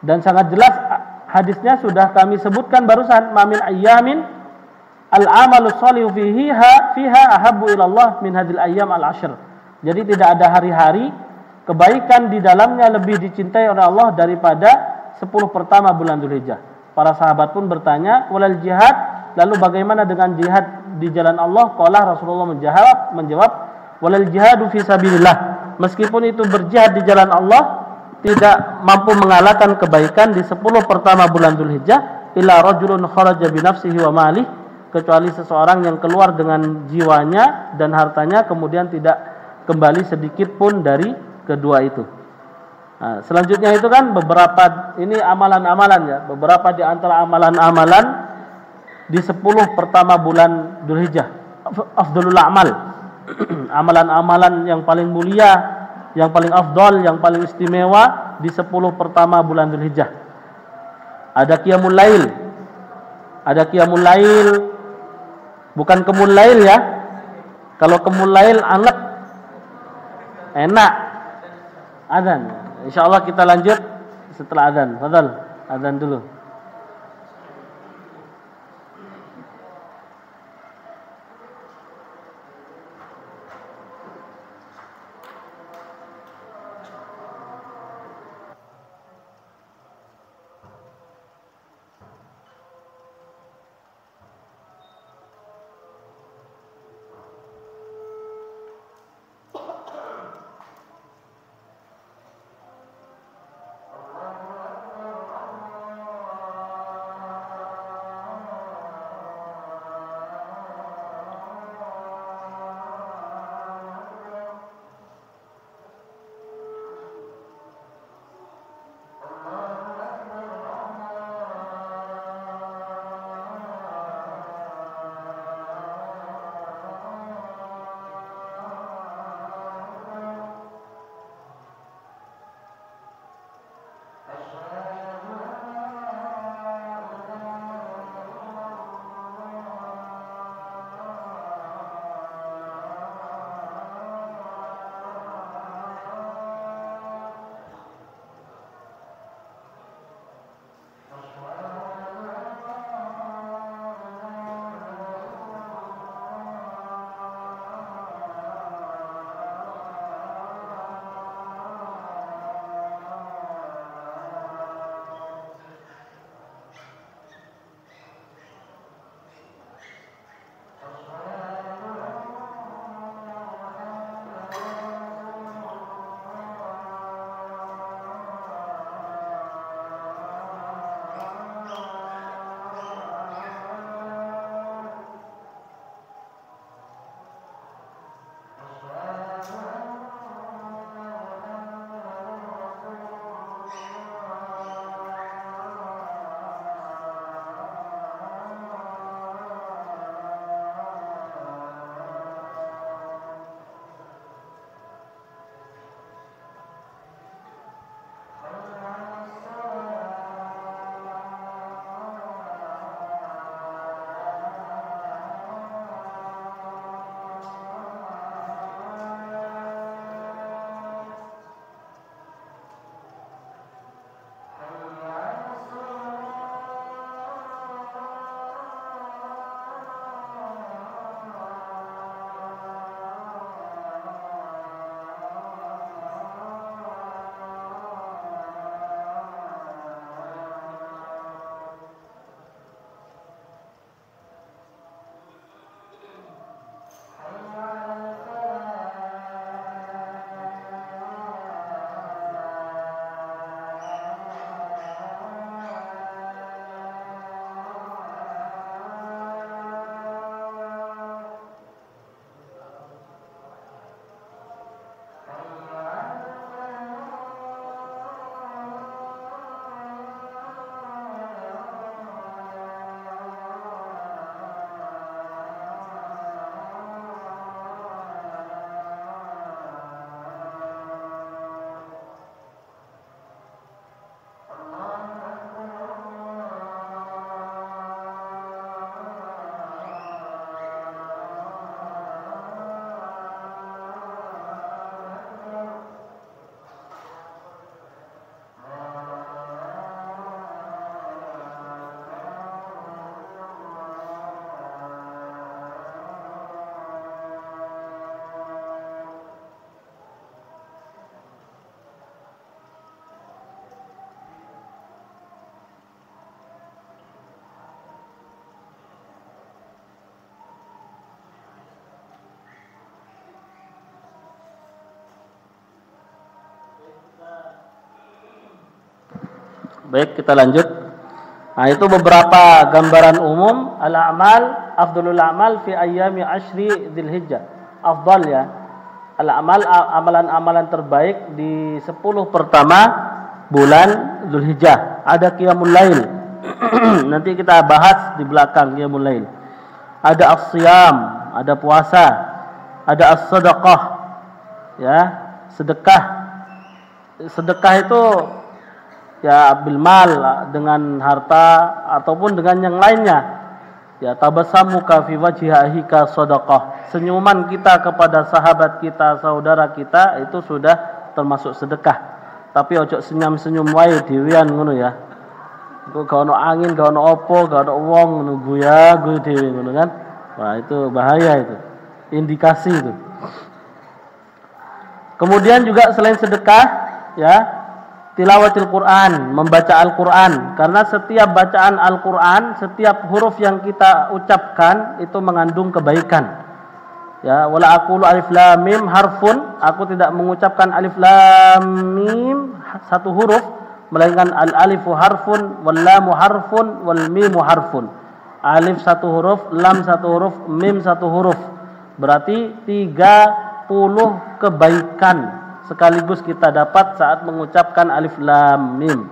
Dan sangat jelas hadisnya sudah kami sebutkan barusan, mamin ayyamin al-amalu shalihu fiha ahabbu ilallah min hadil ayyam al-ashr. Jadi tidak ada hari-hari kebaikan di dalamnya lebih dicintai oleh Allah daripada 10 pertama bulan Dzulhijjah. Para sahabat pun bertanya, walal jihad, lalu bagaimana dengan jihad di jalan Allah? Qala Rasulullah menjawab, walal jihadu fi sabilillah. Meskipun itu berjihad di jalan Allah, tidak mampu mengalahkan kebaikan di 10 pertama bulan Dzulhijjah, illa rajulun kharaja bi nafsihi wa malih, kecuali seseorang yang keluar dengan jiwanya dan hartanya kemudian tidak kembali sedikit pun dari kedua itu. Nah, selanjutnya itu kan beberapa ini amalan-amalan ya, beberapa di antara amalan-amalan di 10 pertama bulan Dzulhijjah. Afdhalul a'mal. Amalan-amalan yang paling mulia, yang paling afdal, yang paling istimewa di 10 pertama bulan Dzulhijjah. Ada qiyamul lail. Ada qiyamul lail, bukan qiyamul lail ya. Kalau qiyamul lail anget, enak. Adzan. Insyaallah kita lanjut setelah adzan. Fadhal, adzan dulu. Baik, kita lanjut. Nah, itu beberapa gambaran umum al-a'mal, afdhalul a'mal fi ayyami ashri Dzulhijjah. Afdal ya. amalan-amalan terbaik di 10 pertama bulan Dzulhijjah. Ada qiyamul lail. Nanti kita bahas di belakang qiyamul lail. Ada as-siyam, ada puasa, ada as-sadaqah. Ya, sedekah. Sedekah itu ya bil mal, dengan harta ataupun dengan yang lainnya. Ya, tabassamuka fi wajhi ahika sadaqah. Senyuman kita kepada sahabat kita, saudara kita itu sudah termasuk sedekah. Tapi ojo senyum-senyum wae dhewean ngono ya. Kok gak ono angin, gak ono opo, gak ono wong ngono guya gue dhewe ngono kan. Wah, itu bahaya itu. Indikasi itu. Kemudian juga selain sedekah ya, tilawatil Quran, membaca Al-Quran. Karena setiap bacaan Al-Quran, setiap huruf yang kita ucapkan itu mengandung kebaikan. Ya, wala aqulu alif lam mim harfun, aku tidak mengucapkan alif lam mim satu huruf, melainkan al alifu harfun, wal lamu harfun, wal mimu harfun. Alif satu huruf, lam satu huruf, mim satu huruf. Berarti 30 kebaikan sekaligus kita dapat saat mengucapkan alif lam mim.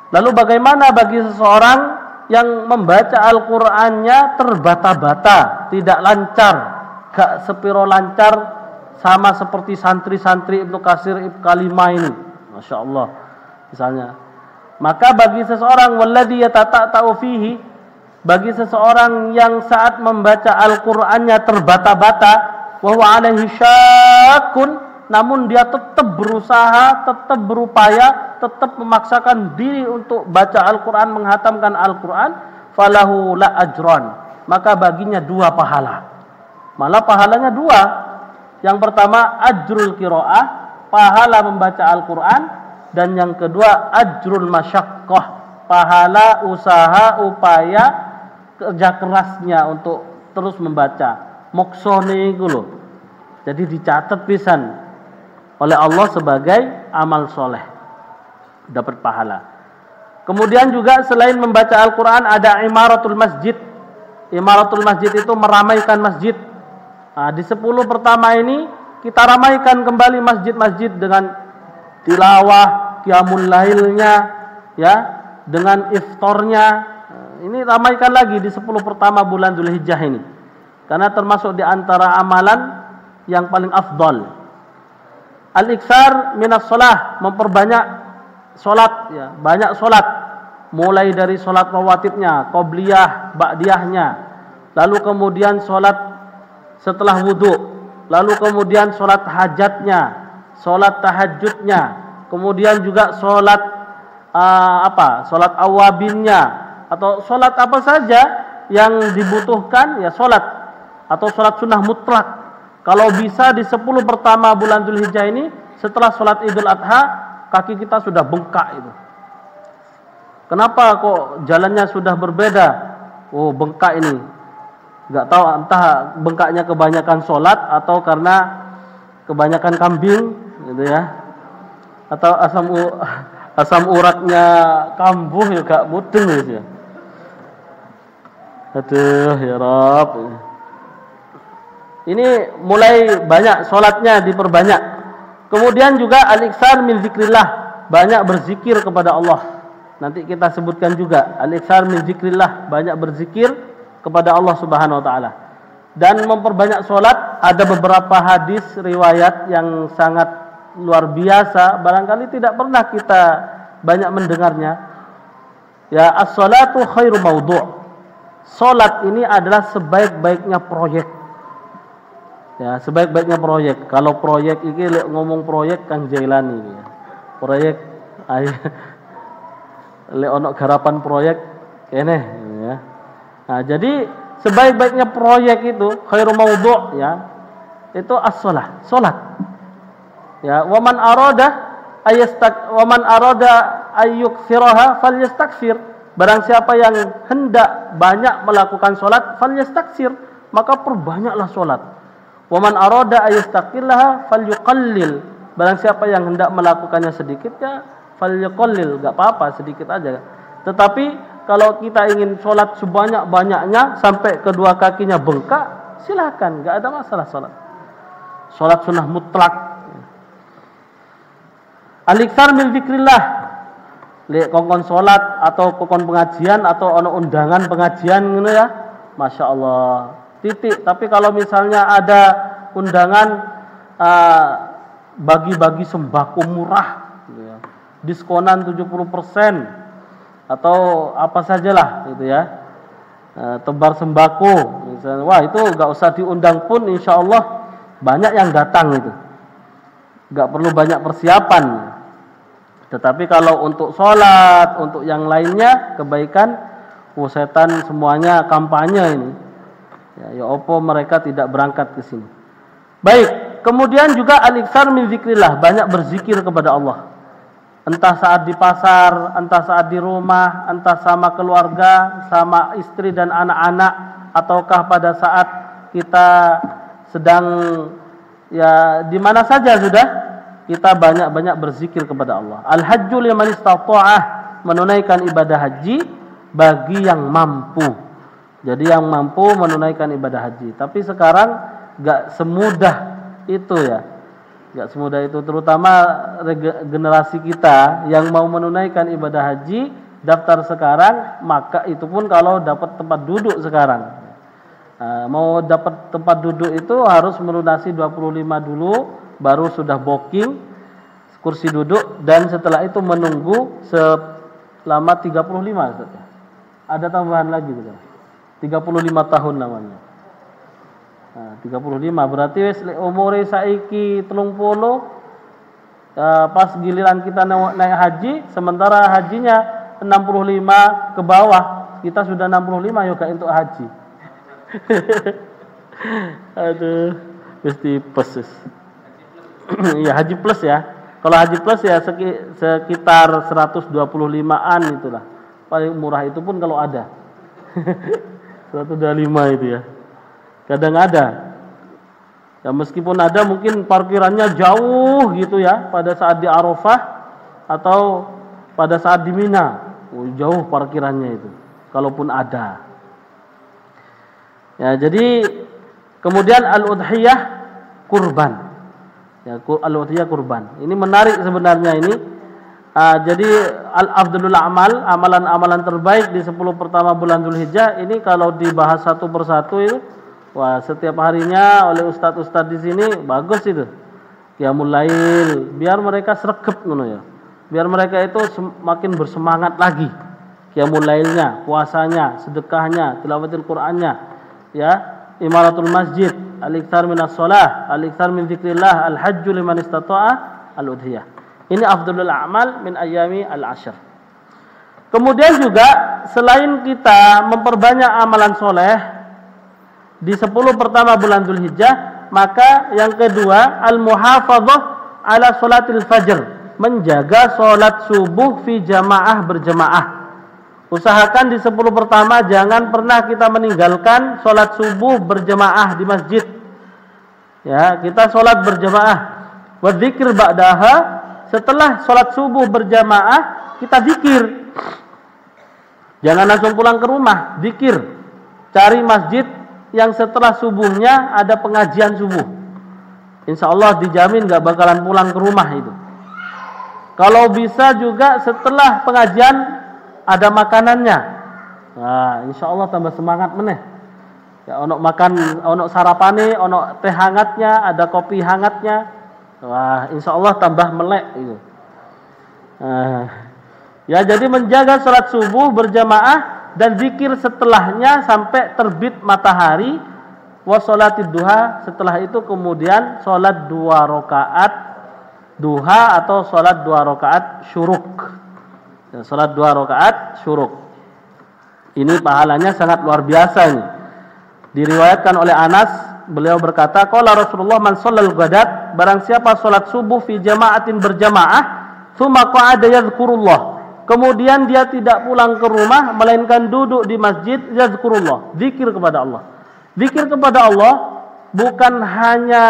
Lalu bagaimana bagi seseorang yang membaca Al-Qur'annya terbata-bata, tidak lancar, gak sepiro lancar, sama seperti santri-santri Ibnu Katsir Ibnu Kalimah ini, Masya Allah misalnya. Maka bagi seseorang walladzi yatata'u fihi, bagi seseorang yang saat membaca Al-Qur'annya terbata-bata, wa huwa alaihi syakun, namun dia tetap berusaha, tetap berupaya, tetap memaksakan diri untuk baca Al-Quran, menghatamkan Al-Quran, falahu la ajran, maka baginya 2 pahala. Malah pahalanya 2. Yang pertama ajrul qiraah, pahala membaca Al-Quran, dan yang kedua ajrul masyaqqah, pahala usaha, upaya, kerja kerasnya untuk terus membaca. Moksone iku lho. Jadi dicatat pisan oleh Allah sebagai amal soleh, dapat pahala. Kemudian juga selain membaca Al-Quran ada imaratul masjid. Imaratul masjid itu meramaikan masjid. Nah, di 10 pertama ini kita ramaikan kembali masjid-masjid dengan tilawah, qiyamul lailnya, ya, dengan iftarnya. Ini ramaikan lagi di 10 pertama bulan Dzulhijjah ini, karena termasuk di antara amalan yang paling afdal. Al-iksar minas sholah, memperbanyak sholat ya, banyak sholat, mulai dari sholat rawatibnya, qobliyah, ba'diyahnya, lalu kemudian sholat setelah wudhu, lalu kemudian sholat hajatnya, sholat tahajudnya, kemudian juga sholat sholat awabinnya, atau sholat apa saja yang dibutuhkan ya sholat, atau sholat sunnah mutlak. Kalau bisa di 10 pertama bulan Dzulhijjah ini, setelah sholat Idul Adha, kaki kita sudah bengkak itu. Kenapa kok jalannya sudah berbeda? Oh, bengkak ini. Gak tahu entah bengkaknya kebanyakan sholat atau karena kebanyakan kambing, gitu ya. Atau asam uratnya kambuh ya gak mudeng gitu ya. Aduh ya Rabb. Ini mulai banyak sholatnya diperbanyak. Kemudian juga al-iksar min zikrillah, banyak berzikir kepada Allah. Nanti kita sebutkan juga al-iksar min zikrillah, banyak berzikir kepada Allah Subhanahu wa taala. Dan memperbanyak sholat, ada beberapa hadis riwayat yang sangat luar biasa, barangkali tidak pernah kita banyak mendengarnya. Ya, as-salatu khairu maudhu'. Sholat ini adalah sebaik-baiknya proyek. Ya, sebaik-baiknya proyek. Kalau proyek ini ngomong proyek Kang Jailani ya. Proyek le ono garapan proyek kene ya. Nah, jadi sebaik-baiknya proyek itu khairu maudhu' ya. Itu as-shalah, salat. Ya, wa man arada ayyukthiraha falyastakfir. Barang siapa yang hendak banyak melakukan salat, falyastaksir, maka perbanyaklah salat. Wa man arada ayastaqillaha falyuqallil. Barang siapa yang hendak melakukannya sedikit ya falyuqallil, enggak apa-apa, sedikit aja. Tetapi kalau kita ingin sholat sebanyak-banyaknya sampai kedua kakinya bengkak, silakan, enggak ada masalah sholat. Salat sunnah mutlak. Al-iktsar min dzikrillah. Lek kongkon salat atau kongkon pengajian atau ono undangan pengajian ngono ya. Masya Allah. Titik. Tapi kalau misalnya ada undangan bagi-bagi sembako murah gitu ya. Diskonan 70% atau apa sajalah gitu ya. Tebar sembako misalnya. Wah, itu enggak usah diundang pun insya Allah banyak yang datang itu. Enggak perlu banyak persiapan. Tetapi kalau untuk sholat, untuk yang lainnya kebaikan, setan semuanya kampanye ini. Ya opo mereka tidak berangkat ke sini. Baik, kemudian juga al-iktsar min dzikrillah, banyak berzikir kepada Allah. Entah saat di pasar, entah saat di rumah, entah sama keluarga, sama istri dan anak-anak, ataukah pada saat kita sedang ya di mana saja sudah kita banyak-banyak berzikir kepada Allah. Al-hajju liman istata'ah, menunaikan ibadah haji bagi yang mampu. Jadi yang mampu menunaikan ibadah haji. Tapi sekarang enggak semudah itu ya. Enggak semudah itu, terutama generasi kita yang mau menunaikan ibadah haji daftar sekarang, maka itu pun kalau dapat tempat duduk sekarang. Mau dapat tempat duduk itu harus melunasi 25 dulu, baru sudah booking kursi duduk, dan setelah itu menunggu selama 35. Ada tambahan lagi gitu. 35 tahun namanya. 35 berarti wis umure saiki 30, pas giliran kita naik haji, sementara hajinya 65 ke bawah, kita sudah 65 yuk untuk haji. Aduh, mesti plus. Iya, haji plus ya. Kalau haji plus ya sekitar 125-an itulah. Paling murah itu pun kalau ada. 125 itu ya. Kadang ada. Ya meskipun ada mungkin parkirannya jauh gitu ya pada saat di Arafah atau pada saat di Mina. Jauh parkirannya itu. Kalaupun ada. Ya, jadi kemudian al-udhiyah kurban. Ya, al-udhiyah kurban. Ini menarik sebenarnya ini. Jadi al-afdalul amal, amalan-amalan terbaik di 10 pertama bulan Dzulhijjah ini kalau dibahas satu persatu itu, wah, setiap harinya oleh ustadz-ustadz di sini bagus itu. Qiyamul lail, biar mereka sregep ngono ya. Biar mereka itu semakin bersemangat lagi. Qiyamul lailnya, puasanya, sedekahnya, tilawatul Qur'annya, ya, imaratul masjid, al-iktsar minas shalah, al-iktsar min dzikrillah, al-hajju liman istata'a, al-udhiyah. Ini afdalul a'mal min ayami al-ashr. Kemudian juga selain kita memperbanyak amalan soleh di 10 pertama bulan Dzulhijjah, maka yang kedua al-muhafadzah ala sholatil fajr, menjaga sholat subuh fi jamaah berjamaah. Usahakan di 10 pertama jangan pernah kita meninggalkan sholat subuh berjamaah di masjid. Ya, kita sholat berjamaah. Wa dzikir ba'daha, setelah sholat subuh berjamaah kita zikir. Jangan langsung pulang ke rumah, zikir. Cari masjid yang setelah subuhnya ada pengajian subuh. Insya Allah dijamin gak bakalan pulang ke rumah itu. Kalau bisa juga setelah pengajian ada makanannya. Nah, insya Allah tambah semangat meneh. Ya, ono makan, ono sarapane, ono teh hangatnya, ada kopi hangatnya. Wah, insya Allah tambah melek itu. Ya, jadi menjaga sholat subuh berjamaah dan zikir setelahnya sampai terbit matahari. Wa sholatid duha, setelah itu kemudian sholat 2 rakaat duha atau sholat 2 rakaat syuruk. Ya, sholat 2 rakaat syuruk. Ini pahalanya sangat luar biasa ini. Diriwayatkan oleh Anas, beliau berkata, qala Rasulullah man shallal ghadat, barang siapa salat subuh fi jama'atin berjamaah, tsumma qa'ada yadhkurullah, kemudian dia tidak pulang ke rumah melainkan duduk di masjid, yadhkurullah, zikir kepada Allah. Zikir kepada Allah bukan hanya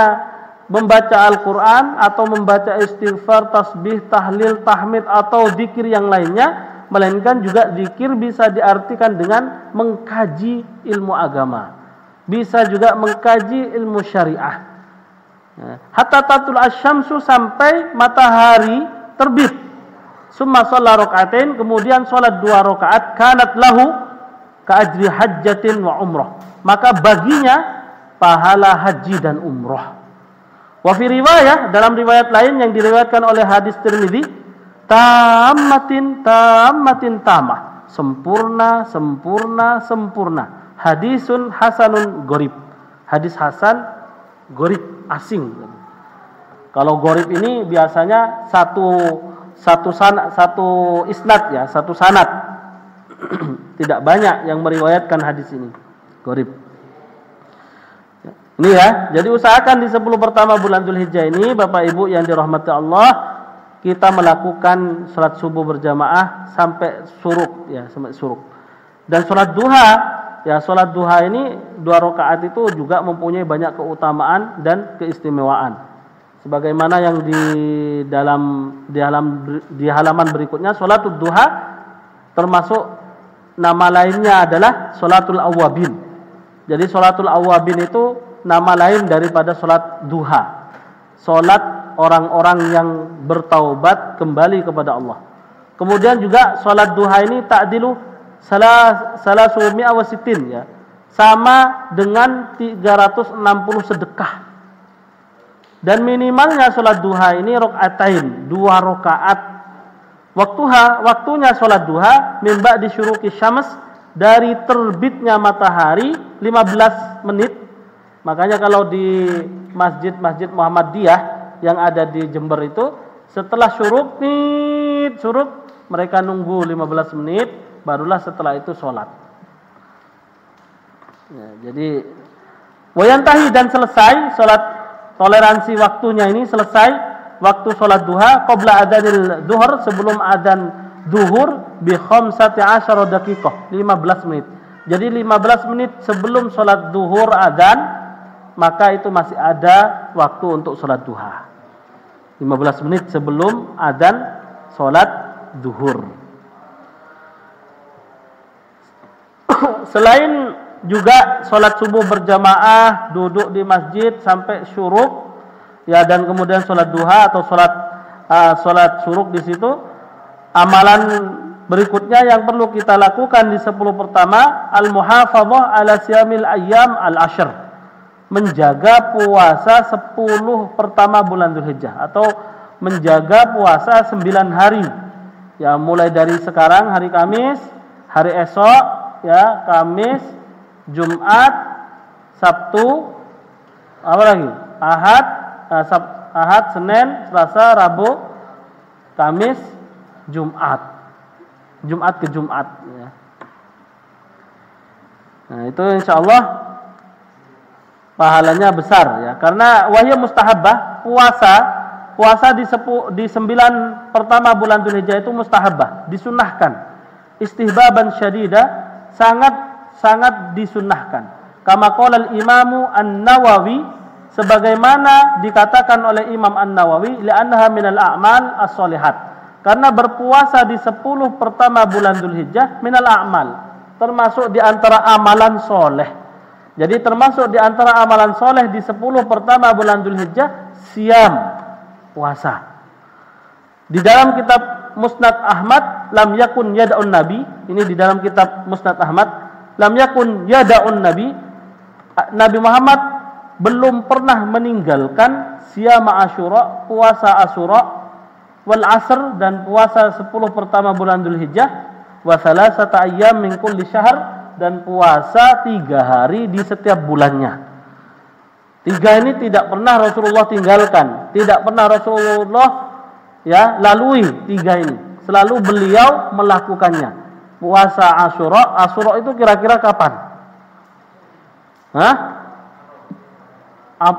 membaca Al-Qur'an atau membaca istighfar, tasbih, tahlil, tahmid atau zikir yang lainnya, melainkan juga zikir bisa diartikan dengan mengkaji ilmu agama. Bisa juga mengkaji ilmu syariah. Hatta tatul asyamsu, sampai matahari terbit. Summa shalla rakaatain, kemudian salat 2 rakaat, kanat lahu ka ajri hajjatin wa umrah, maka baginya pahala haji dan umrah. Wa fi riwayah, dalam riwayat lain yang diriwayatkan oleh hadis Tirmidzi, tammatin tamah, sempurna sempurna sempurna. Hadisun hasanun gharib, hadis hasan gharib, asing. Kalau gharib ini biasanya satu isnad ya, satu sanad. Tidak banyak yang meriwayatkan hadis ini, gharib. Ini ya, jadi usahakan di 10 pertama bulan Dzulhijjah ini, Bapak Ibu yang dirahmati Allah, kita melakukan salat subuh berjamaah sampai syuruk ya, sampai syuruk. Dan salat duha, ya salat duha ini 2 rakaat itu juga mempunyai banyak keutamaan dan keistimewaan. Sebagaimana yang di halaman berikutnya, salatul duha termasuk nama lainnya adalah salatul awwabin. Jadi salatul awwabin itu nama lain daripada salat duha, salat orang-orang yang bertaubat kembali kepada Allah. Kemudian juga salat duha ini ta'dilu salasumia wa sittin ya, sama dengan 360 sedekah. Dan minimalnya salat duha ini rakaatain, 2 rakaat. Waktunya salat duha min ba'di syuruqi syams, dari terbitnya matahari 15 menit. Makanya kalau di masjid-masjid Muhammadiyah yang ada di Jember itu, setelah syuruk mereka nunggu 15 menit, barulah setelah itu sholat. Ya, jadi wayantahi, dan selesai sholat, toleransi waktunya ini selesai waktu sholat duha qabla adzanil zuhur, sebelum adzan zuhur bi 15 daqiqah, 15 menit. Jadi 15 menit sebelum sholat zuhur adzan, maka itu masih ada waktu untuk sholat duha. 15 menit sebelum adzan sholat zuhur. Selain juga sholat subuh berjamaah, duduk di masjid sampai syuruk, ya, dan kemudian sholat duha atau sholat syuruk di situ, amalan berikutnya yang perlu kita lakukan di 10 pertama, al-muhafadzah ala siyamil ayyam al-ashr, menjaga puasa 10 pertama bulan Dzulhijjah, atau menjaga puasa 9 hari. Ya, mulai dari sekarang hari Kamis, hari esok ya, Kamis, Jumat, Sabtu, apa lagi? Ahad, Senin, Selasa, Rabu, Kamis, Jumat. Jumat ke Jumat ya. Nah, itu insyaallah pahalanya besar ya, karena wahya mustahabbah, puasa di 9 pertama bulan Dzulhijjah itu mustahabbah, disunnahkan. Istihbaban syadida, sangat disunnahkan. Kama qala al-Imamu An-Nawawi, sebagaimana dikatakan oleh Imam An-Nawawi, li'annaha minal a'mal as-shalihat, karena berpuasa di 10 pertama bulan Dzulhijjah minal a'mal, termasuk di antara amalan soleh. Jadi termasuk di antara amalan soleh di 10 pertama bulan Dzulhijjah, siam, puasa. Di dalam kitab Musnad Ahmad, lam yakun yada'un nabi, ini di dalam kitab Musnad Ahmad, lam yakun yada'un nabi, Nabi Muhammad belum pernah meninggalkan siyama Asyura, puasa Asyura, wal asr, dan puasa 10 pertama bulan Dzulhijjah, wa salasata ayyam min kulli syahr, dan puasa 3 hari di setiap bulannya. 3 ini tidak pernah Rasulullah tinggalkan, tidak pernah Rasulullah ya lalui 3 ini. Selalu beliau melakukannya. Puasa Asyura, Asyura itu kira-kira kapan?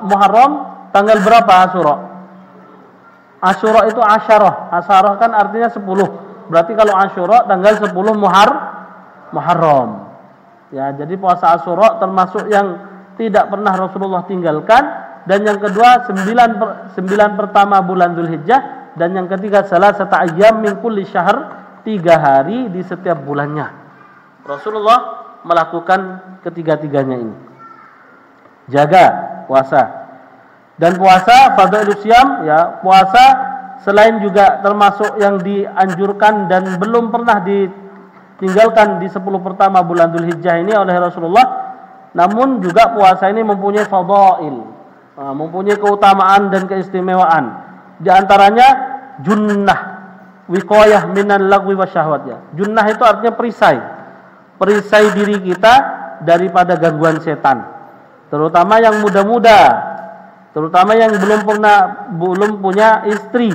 Muharram tanggal berapa Asyura? Asyura itu asyarah. Asyarah kan artinya 10. Berarti kalau Asyura tanggal 10 Muharram. Ya, jadi puasa Asyura termasuk yang tidak pernah Rasulullah tinggalkan. Dan yang kedua 9 pertama bulan Dzulhijjah, dan yang ketiga salasata ayyam min kulli syahr, 3 hari di setiap bulannya. Rasulullah melakukan ketiga-tiganya ini. Jaga puasa. Dan puasa fardhu siyam, ya, puasa selain juga termasuk yang dianjurkan dan belum pernah ditinggalkan di 10 pertama bulan Dzulhijjah ini oleh Rasulullah, namun juga puasa ini mempunyai fadail, mempunyai keutamaan dan keistimewaan. Di antaranya junnah, wiqayah minal lagwi wasyahwat, ya. Junnah itu artinya perisai. Perisai diri kita daripada gangguan setan. Terutama yang muda-muda, terutama yang belum punya istri.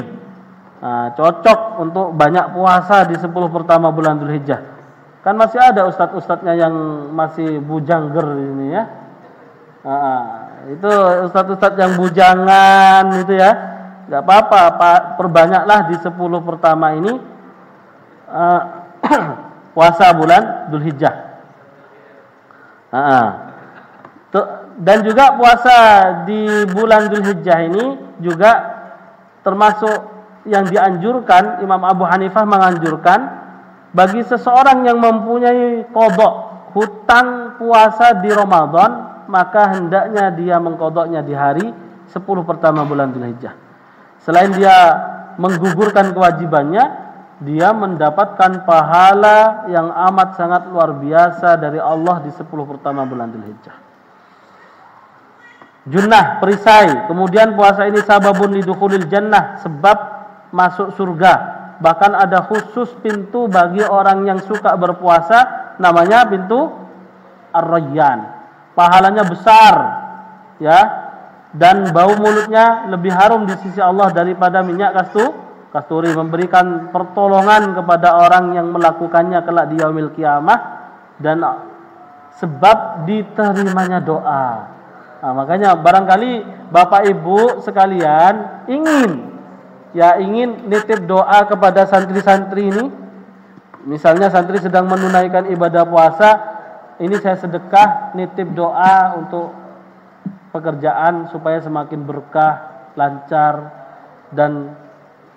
Nah, cocok untuk banyak puasa di 10 pertama bulan Dzulhijjah. Kan masih ada ustadz-ustadznya yang masih bujangger ini, ya. Itu ustadz-ustadz yang bujangan itu, ya. Gak apa-apa, perbanyaklah di 10 pertama ini puasa bulan Dzulhijjah. Dan juga puasa di bulan Dzulhijjah ini juga termasuk yang dianjurkan. Imam Abu Hanifah menganjurkan bagi seseorang yang mempunyai qadha, hutang puasa di Ramadan, maka hendaknya dia mengqadhanya di hari 10 pertama bulan Dzulhijjah. Selain dia menggugurkan kewajibannya, dia mendapatkan pahala yang amat sangat luar biasa dari Allah di 10 pertama bulan Dzulhijjah. Junnah, perisai. Kemudian puasa ini sababun lidukhulil jannah, sebab masuk surga. Bahkan ada khusus pintu bagi orang yang suka berpuasa, namanya pintu Ar-Rayyan. Pahalanya besar, ya, dan bau mulutnya lebih harum di sisi Allah daripada minyak kasturi, memberikan pertolongan kepada orang yang melakukannya kelak di yaumil qiyamah, dan sebab diterimanya doa. Nah, makanya barangkali Bapak Ibu sekalian ingin nitip doa kepada santri-santri ini. Misalnya santri sedang menunaikan ibadah puasa, ini saya sedekah nitip doa untuk pekerjaan supaya semakin berkah, lancar, dan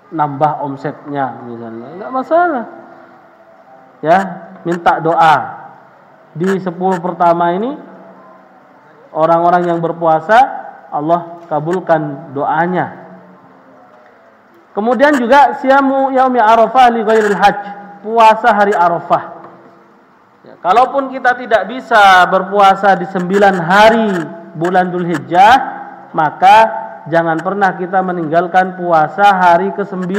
nambah omsetnya misalnya. Enggak masalah. Ya, minta doa. Di 10 pertama ini orang-orang yang berpuasa, Allah kabulkan doanya. Kemudian juga siyamu yaumi Arafah li ghairil hajj, puasa hari Arafah. Ya, kalaupun kita tidak bisa berpuasa di 9 hari bulan Dzulhijjah, maka jangan pernah kita meninggalkan puasa hari ke-9.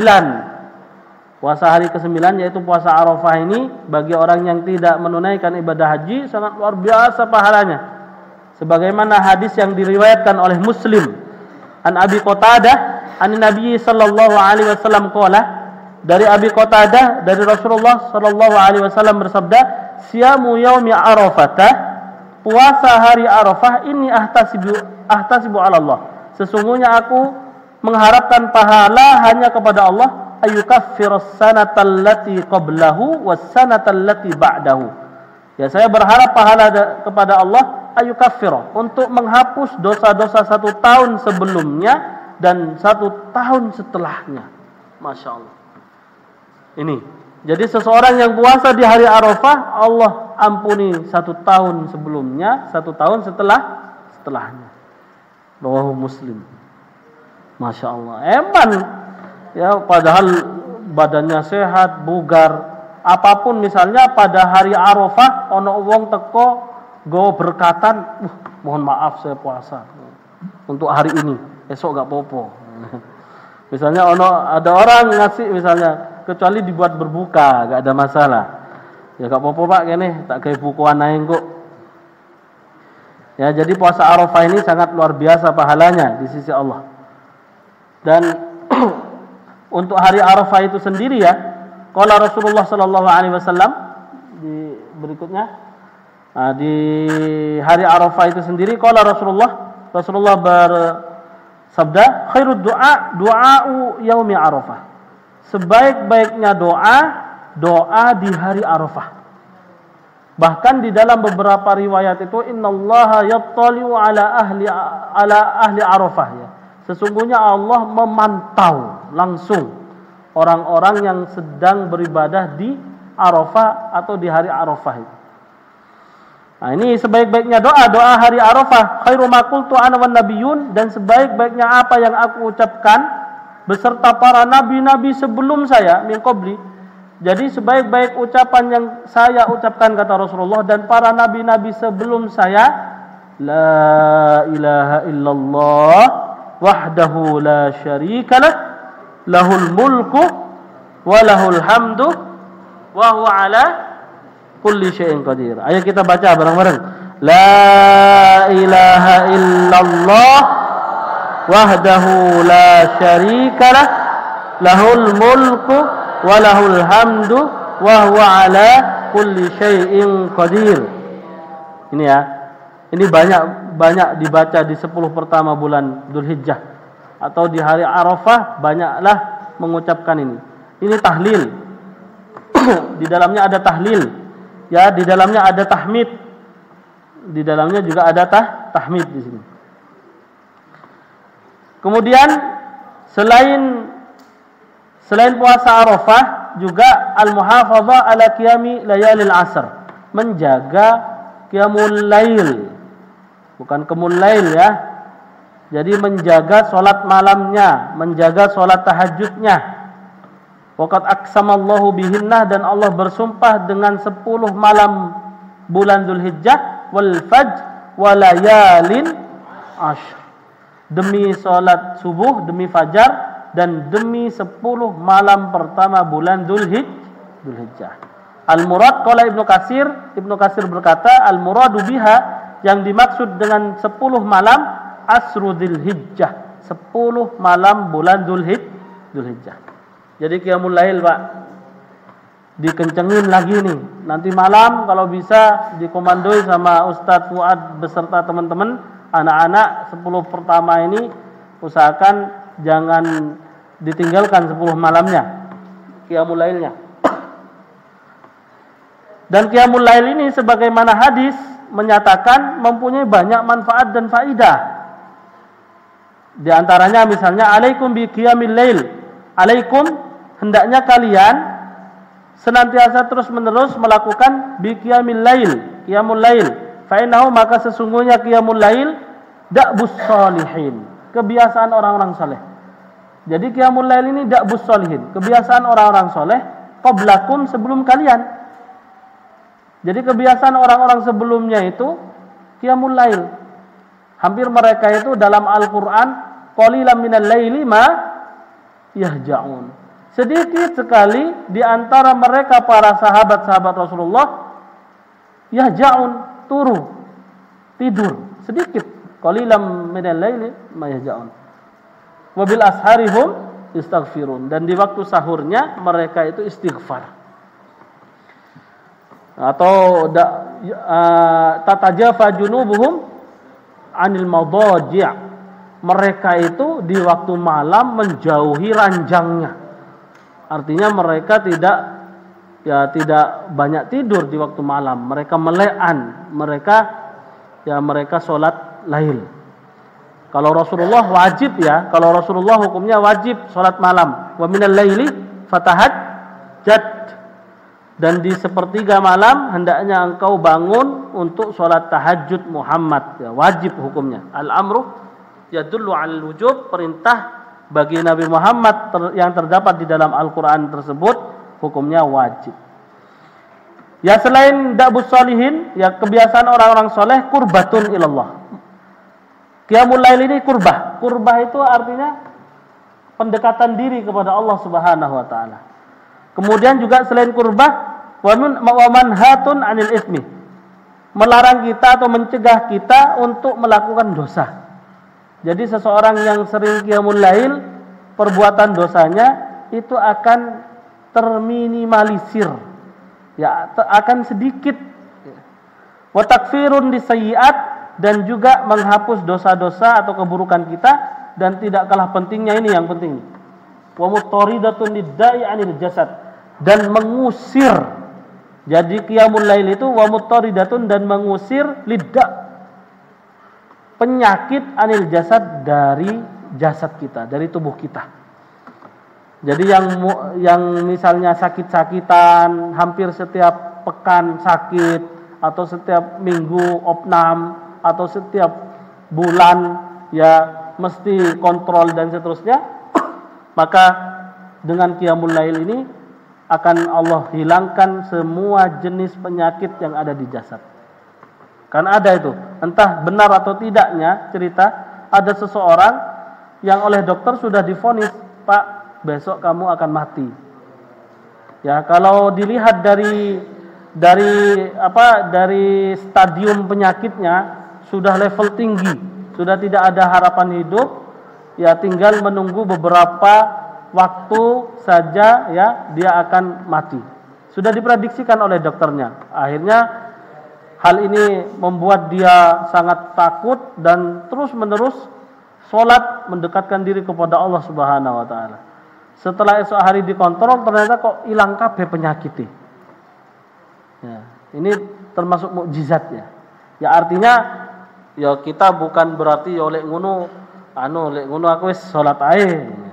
Puasa hari ke-9 yaitu puasa Arafah ini bagi orang yang tidak menunaikan ibadah haji sangat luar biasa pahalanya. Sebagaimana hadis yang diriwayatkan oleh Muslim, an Abi Qatadah an Nabi sallallahu alaihi wasallam qala, dari Abi Qatadah dari Rasulullah sallallahu alaihi wasallam bersabda, siyamu yaumi Arafah, puasa hari Arafah ini ahtasibu ala Allah, sesungguhnya aku mengharapkan pahala hanya kepada Allah, ayukaffiras sanatal lati qablahu was sanatal lati ba'dahu. Ya, saya berharap pahala kepada Allah ayukaffirah, untuk menghapus dosa-dosa 1 tahun sebelumnya dan 1 tahun setelahnya. Masya Allah. Ini, jadi seseorang yang puasa di hari Arafah, Allah ampuni 1 tahun sebelumnya, 1 tahun setelahnya. Rawahu Muslim. Masya Allah. Eman, ya, padahal badannya sehat, bugar. Apapun misalnya pada hari Arafah ono wong teko go berkatan, mohon maaf saya puasa untuk hari ini, esok gak popo. Misalnya ada orang ngasih misalnya, kecuali dibuat berbuka, gak ada masalah. Ya gak popo Pak, kene tak kayak bukuan aing kok. Ya, jadi puasa Arafah ini sangat luar biasa pahalanya di sisi Allah. Dan untuk hari Arafah itu sendiri, ya, qala Rasulullah sallallahu alaihi wasallam di berikutnya, di hari Arafah itu sendiri, qala Rasulullah bersabda, khairud du'a'u yaumi Arafah, sebaik-baiknya doa di hari Arafah. Bahkan di dalam beberapa riwayat itu, innallaha yattali'u ala ahli Arafah, ya, sesungguhnya Allah memantau langsung orang-orang yang sedang beribadah di Arafah atau di hari Arafah itu. Nah, ini sebaik-baiknya doa hari Arafah. Khairu ma qultu ana wan nabiyun, dan sebaik-baiknya apa yang aku ucapkan beserta para nabi-nabi sebelum saya, min qabli. Jadi sebaik-baik ucapan yang saya ucapkan, kata Rasulullah, dan para nabi-nabi sebelum saya, la ilaha illallah wahdahu la syarikalah lahul mulku wa lahul hamdu wa huwa ala kulli syai'in qadir. Ayo kita baca bareng-bareng. La ilaha illallah wahdahu la syarikalah lahul mulku wa lahul hamdu wa huwa ala kulli syai'in qadir. Ini ya. Ini banyak dibaca di 10 pertama bulan Dzulhijjah atau di hari Arafah, banyaklah mengucapkan ini. Ini tahlil. Di dalamnya ada tahlil. Ya, di dalamnya ada tahmid. Di dalamnya juga ada tahmid di sini. Kemudian selain puasa Arafah, juga al-muhafadzah ala qiyami layalil asr, menjaga qiyamul lail. Bukan qiyamul lail ya. Jadi menjaga salat malamnya, menjaga salat tahajudnya. Waqad aqsamallahu bihinna, dan Allah bersumpah dengan 10 malam bulan Dzulhijjah, wal fajr wa layalin ashr, demi salat subuh, demi fajar, dan demi 10 malam pertama bulan Dzulhijjah. Al-murad, qala Ibnu Katsir berkata, al-muradu biha, yang dimaksud dengan 10 malam, asru Dzulhijjah, 10 malam bulan Dzulhijjah. Jadi qiyamul lail, Pak, dikencengin lagi nih. Nanti malam kalau bisa dikomandoi sama Ustadz Fuad beserta teman-teman, anak-anak 10 pertama ini usahakan jangan ditinggalkan 10 malamnya, qiyamul lailnya. Dan qiyamul lail ini sebagaimana hadis menyatakan mempunyai banyak manfaat dan faidah. Di antaranya misalnya, alaikum bi qiyamil lail. Alaikum, hendaknya kalian senantiasa terus-menerus melakukan bi qiyamil lail, qiyamul lail. Fa innahu, maka sesungguhnya qiyamul lail da'bus shalihin, kebiasaan orang-orang saleh. Jadi qiyamul lail ini da'bus shalihin, kebiasaan orang-orang saleh, qablakum, sebelum kalian. Jadi kebiasaan orang-orang sebelumnya itu qiyamul lail. Hampir mereka itu dalam Al-Qur'an, qalilan minal laili ma yahja'un. Sedikit sekali di antara mereka para sahabat-sahabat Rasulullah yahja'un, tidur sedikit. Qalilan minal laili ma yahja'un. Wa bil asharihum istaghfirun, dan di waktu sahurnya mereka itu istighfar. Atau tatajafa junubuhum anil madaji', mereka itu di waktu malam menjauhi ranjangnya. Artinya mereka tidak banyak tidur di waktu malam, mereka mele'an, mereka sholat lail. Kalau Rasulullah wajib ya, kalau Rasulullah hukumnya wajib sholat malam. Wa minal laili fatahajjad, dan di sepertiga malam hendaknya engkau bangun untuk sholat tahajud Muhammad, ya, wajib hukumnya. Al-amru yadullu al-wujub, perintah bagi Nabi Muhammad yang terdapat di dalam Al-Quran tersebut hukumnya wajib. Ya, selain da'bus sholihin, ya kebiasaan orang-orang soleh, kurbatun ilallah. Qiyamul lail ini kurbah. Kurbah itu artinya pendekatan diri kepada Allah Subhanahu wa taala. Kemudian juga selain kurbah, wa manhatun 'anil ismi, melarang kita atau mencegah kita untuk melakukan dosa. Jadi seseorang yang sering qiyamul lail, perbuatan dosanya itu akan terminimalisir. Ya, akan sedikit. Wa takfirun lisayyi'at, dan juga menghapus dosa-dosa atau keburukan kita, dan tidak kalah pentingnya ini yang penting. Wa muttaridatun lidda'i 'anil jasad, dan mengusir. Jadi qiyamul lail itu wa muttaridatun, dan mengusir lidda', penyakit, anil jasad, dari jasad kita, dari tubuh kita. Jadi yang misalnya sakit-sakitan, hampir setiap pekan sakit, atau setiap minggu opnam atau setiap bulan ya mesti kontrol dan seterusnya, maka dengan qiyamul lail ini akan Allah hilangkan semua jenis penyakit yang ada di jasad. Kan ada itu, entah benar atau tidaknya cerita, ada seseorang yang oleh dokter sudah divonis, Pak, besok kamu akan mati. Ya, kalau dilihat dari stadium penyakitnya sudah level tinggi, sudah tidak ada harapan hidup, ya tinggal menunggu beberapa waktu saja ya dia akan mati. Sudah diprediksikan oleh dokternya. Akhirnya hal ini membuat dia sangat takut dan terus-menerus sholat mendekatkan diri kepada Allah Subhanahu wa taala. Setelah esok hari dikontrol ternyata kok hilang kabeh penyakit. Ya, ini termasuk mukjizat ya. Ya artinya ya kita bukan berarti ya lek ngono aku wis salat ae.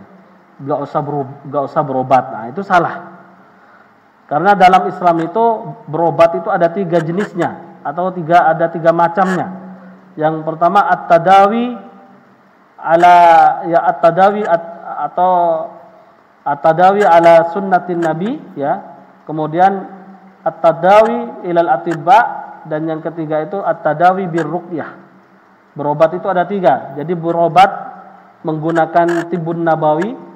Enggak usah berobat. Nah, itu salah. Karena dalam Islam itu berobat itu ada 3 jenisnya atau ada tiga macamnya. Yang pertama at-tadawi ala sunnatin nabi ya. Kemudian at-tadawi ilal atibba, dan yang ketiga itu at-tadawi birruqyah. Berobat itu ada 3. Jadi berobat menggunakan tibun nabawi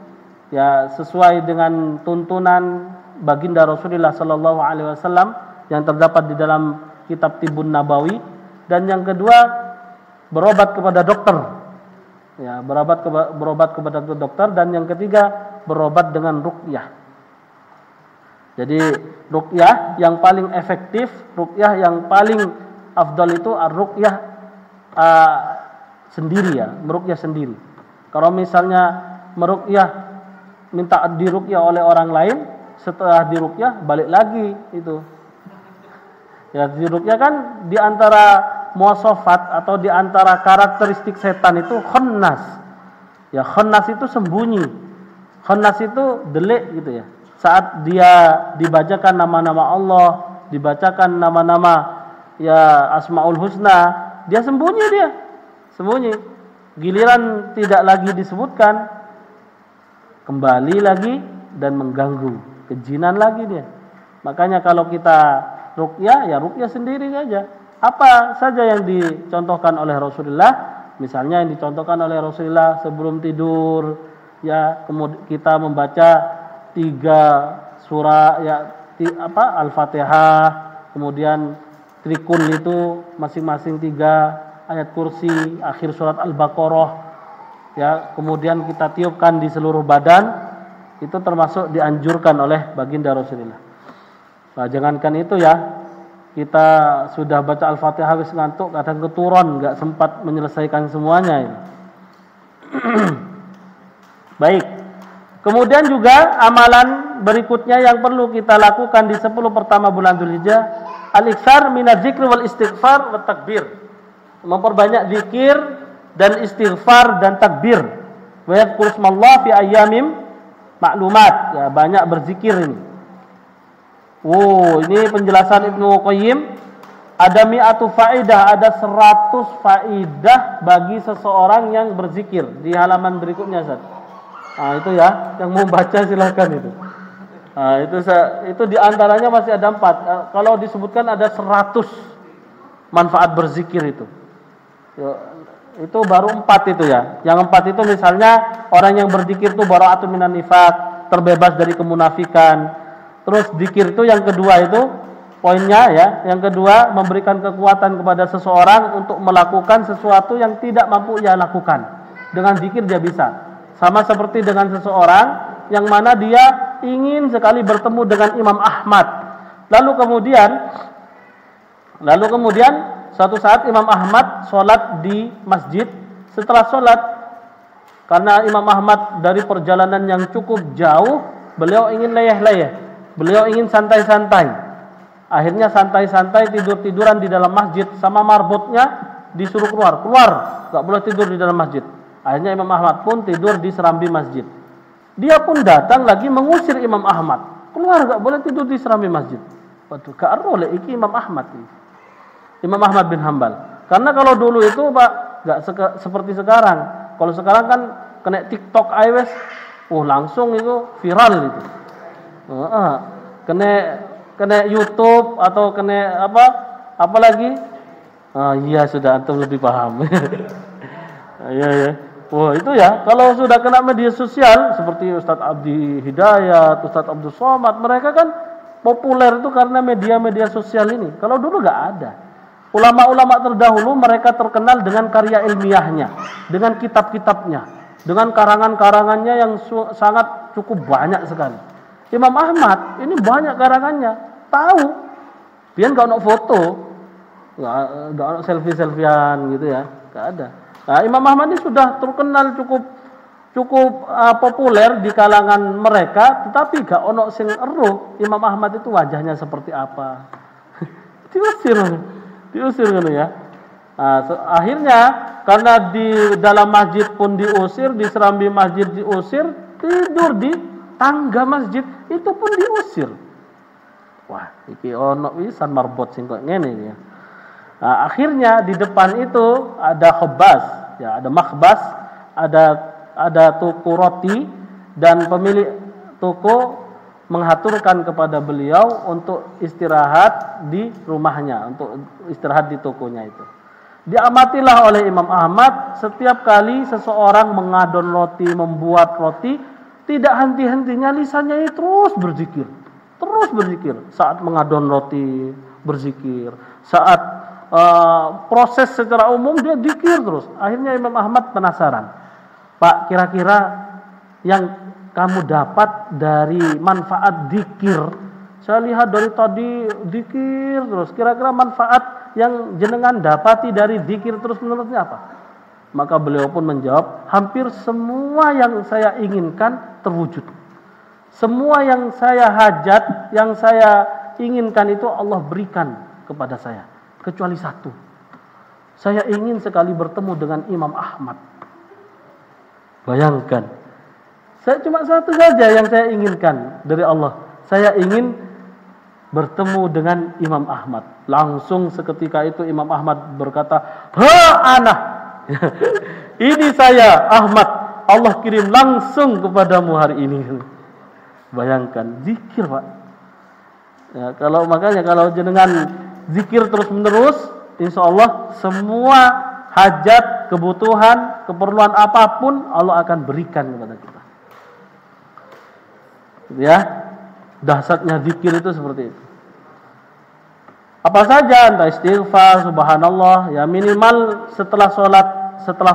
ya sesuai dengan tuntunan baginda Rasulullah sallallahu alaihi wasallam yang terdapat di dalam kitab Tibun Nabawi, dan yang kedua berobat kepada dokter. Ya, berobat kepada dokter, dan yang ketiga berobat dengan ruqyah. Jadi ruqyah yang paling efektif, ruqyah yang paling afdal itu ar-ruqyah sendiri ya, meruqyah sendiri. Kalau misalnya meruqyah minta diruqyah oleh orang lain, setelah diruqyah balik lagi itu. Ya, diruqyah kan di antara muasafat atau di antara karakteristik setan itu khannas. Ya, khannas itu sembunyi. Khannas itu delik gitu ya. Saat dia dibacakan nama-nama Allah, dibacakan nama-nama ya Asmaul Husna, dia sembunyi dia. Sembunyi. Giliran tidak lagi disebutkan, kembali lagi dan mengganggu, kejinan lagi dia. Makanya kalau kita ruqyah, ya ruqyah sendiri saja. Apa saja yang dicontohkan oleh Rasulullah, misalnya yang dicontohkan oleh Rasulullah sebelum tidur, ya kemudian kita membaca 3 surah ya Al-Fatihah, kemudian trikul itu masing-masing 3 ayat kursi, akhir surat Al-Baqarah. Ya, kemudian kita tiupkan di seluruh badan, itu termasuk dianjurkan oleh baginda Rasulullah. Nah, jangankan itu ya, kita sudah baca Al-Fatihah wis ngantuk, kadang keturun, enggak sempat menyelesaikan semuanya ini. Baik. Kemudian juga amalan berikutnya yang perlu kita lakukan di 10 pertama bulan Dzulhijjah, al-iktsar minadz dzikri wal istighfar wat takbir. Memperbanyak zikir dan istighfar dan takbir. Wa yadhkur ismallah fi ayyamim ma'lumat. Ya, banyak berzikir ini. Ini penjelasan Ibnu Qayyim. Ada mi'atu faidah, ada 100 faidah bagi seseorang yang berzikir. Di halaman berikutnya, Ustaz. Nah, itu ya, yang mau baca silakan itu. Nah, itu di antaranya masih ada 4. Kalau disebutkan ada 100 manfaat berzikir itu. Itu baru 4 itu ya. Yang 4 itu misalnya orang yang berzikir itu bara'atun minan nifaq, terbebas dari kemunafikan. Terus zikir itu yang kedua itu poinnya ya. Yang kedua memberikan kekuatan kepada seseorang untuk melakukan sesuatu yang tidak mampu ia lakukan. Dengan zikir dia bisa. Sama seperti dengan seseorang yang mana dia ingin sekali bertemu dengan Imam Ahmad. Lalu kemudian suatu saat Imam Ahmad sholat di masjid. Setelah sholat, karena Imam Ahmad dari perjalanan yang cukup jauh, beliau ingin leyeh-leyeh, beliau ingin santai-santai. Akhirnya santai-santai tidur-tiduran di dalam masjid, sama marbotnya disuruh keluar, gak boleh tidur di dalam masjid. Akhirnya Imam Ahmad pun tidur di serambi masjid. Dia pun datang lagi mengusir Imam Ahmad, keluar, gak boleh tidur di serambi masjid. Waduh, gak arole iki Imam Ahmad ini. Imam Ahmad bin Hambal. Karena kalau dulu itu Pak nggak seperti sekarang. Kalau sekarang kan kena TikTok iOS, langsung itu viral itu. Kena YouTube atau kena apa lagi? Iya sudah antum lebih paham. Iya. Itu ya, kalau sudah kena media sosial seperti Ustadz Abdi Hidayat, Ustadz Abdul Somad, mereka kan populer itu karena media-media sosial ini. Kalau dulu nggak ada. Ulama-ulama terdahulu mereka terkenal dengan karya ilmiahnya, dengan kitab-kitabnya, dengan karangan-karangannya yang sangat cukup banyak sekali. Imam Ahmad ini banyak karangannya, tahu. Dia nggak ada foto, nggak ada selfie-selfian gitu ya, nggak ada. Nah, Imam Ahmad ini sudah terkenal cukup populer di kalangan mereka, tetapi gak ono sing eruh Imam Ahmad itu wajahnya seperti apa. diusir kan ya. Nah, akhirnya karena di dalam masjid pun diusir, di serambi masjid diusir, tidur di tangga masjid itu pun diusir. Wah, iki ono wisan marbot sing kok ngene ya. Nah, akhirnya di depan itu ada khabas, ya ada makhbas, ada toko roti, dan pemilik toko menghaturkan kepada beliau untuk istirahat di rumahnya, untuk istirahat di tokonya itu. Diamatilah oleh Imam Ahmad, setiap kali seseorang mengadon roti, membuat roti, tidak henti-hentinya lisannya terus berzikir. Saat mengadon roti berzikir, saat proses secara umum dia zikir terus. Akhirnya Imam Ahmad penasaran, Pak, kira-kira yang kamu dapat dari manfaat zikir, saya lihat dari tadi zikir terus, kira-kira manfaat yang jenengan dapati dari zikir terus menerusnya apa? Maka beliau pun menjawab, hampir semua yang saya inginkan terwujud. Semua yang saya hajat, yang saya inginkan itu Allah berikan kepada saya. Kecuali satu, saya ingin sekali bertemu dengan Imam Ahmad. Bayangkan, saya cuma satu saja yang saya inginkan dari Allah. Saya ingin bertemu dengan Imam Ahmad. Langsung seketika itu Imam Ahmad berkata, ana. Ini saya Ahmad, Allah kirim langsung kepadamu hari ini. Bayangkan, zikir Pak. Ya, makanya kalau jenengan zikir terus menerus, insya Allah semua hajat, kebutuhan, keperluan apapun Allah akan berikan kepada kita. Ya, dahsyatnya zikir itu seperti itu. Apa saja, entah istighfar, subhanallah, ya minimal setelah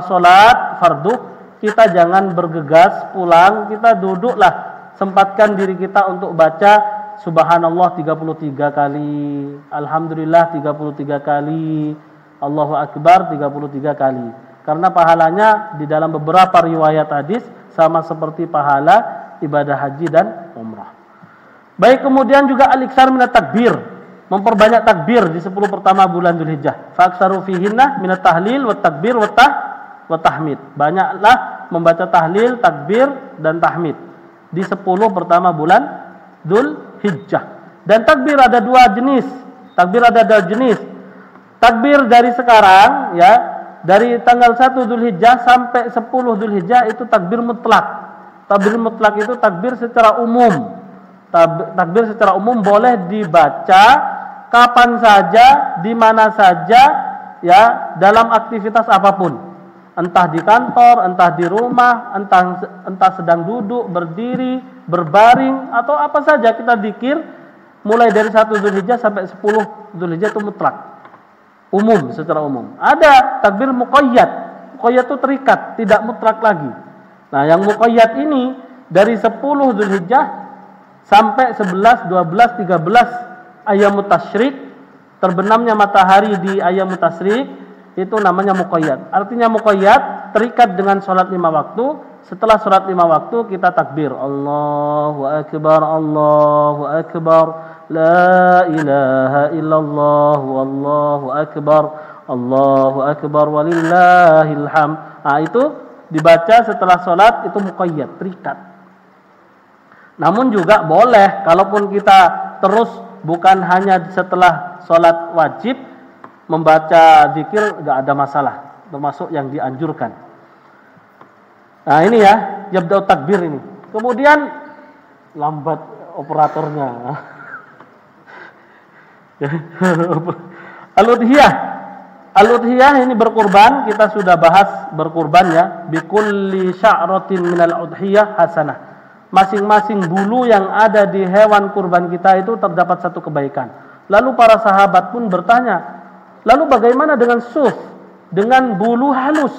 sholat fardu kita jangan bergegas pulang, kita duduklah, sempatkan diri kita untuk baca subhanallah 33 kali, alhamdulillah 33 kali, Allahu akbar 33 kali. Karena pahalanya di dalam beberapa riwayat hadis sama seperti pahala ibadah haji dan umrah. Baik, kemudian juga al-iksar minat takbir, memperbanyak takbir di 10 pertama bulan Dzulhijjah. Fa'aksaru fihinna minat tahlil wa takbir wa tahmid. Banyaklah membaca tahlil, takbir dan tahmid di 10 pertama bulan Dzulhijjah. Dan takbir ada dua jenis. Takbir dari sekarang, ya, dari tanggal 1 Dzulhijjah sampai 10 Dzulhijjah itu takbir mutlak. Takbir mutlak itu takbir secara umum. Takbir secara umum boleh dibaca kapan saja, di mana saja, ya, dalam aktivitas apapun. Entah di kantor, entah di rumah, entah sedang duduk, berdiri, berbaring, atau apa saja kita zikir mulai dari 1 Dzulhijjah sampai 10 Dzulhijjah itu mutlak. Umum, secara umum. Ada takbir muqayyad. Muqayyad itu terikat, tidak mutlak lagi. Nah, yang muqayyad ini dari 10 Dzulhijjah sampai 11, 12, 13 ayyamut tasyrik, terbenamnya matahari di ayyamut tasyrik, itu namanya muqayyad. Artinya muqayyad terikat dengan sholat 5 waktu. Setelah sholat 5 waktu kita takbir, Allahu akbar, Allahu akbar, la ilaha illallah, wallahu akbar, Allahu akbar, walillahil hamd. Nah, itu dibaca setelah sholat, itu muqayyad, terikat. Namun juga boleh, kalaupun kita terus, bukan hanya setelah sholat wajib, membaca zikir nggak ada masalah, termasuk yang dianjurkan. Nah ini ya, yabda'u takbir ini. Kemudian lambat operatornya. Al-udhiyah ini berkurban, kita sudah bahas berkurban ya. Bikulli sya'ratin minal udhiyah hasanah. Masing-masing bulu yang ada di hewan kurban kita itu terdapat satu kebaikan. Lalu para sahabat pun bertanya, lalu bagaimana dengan suf, dengan bulu halus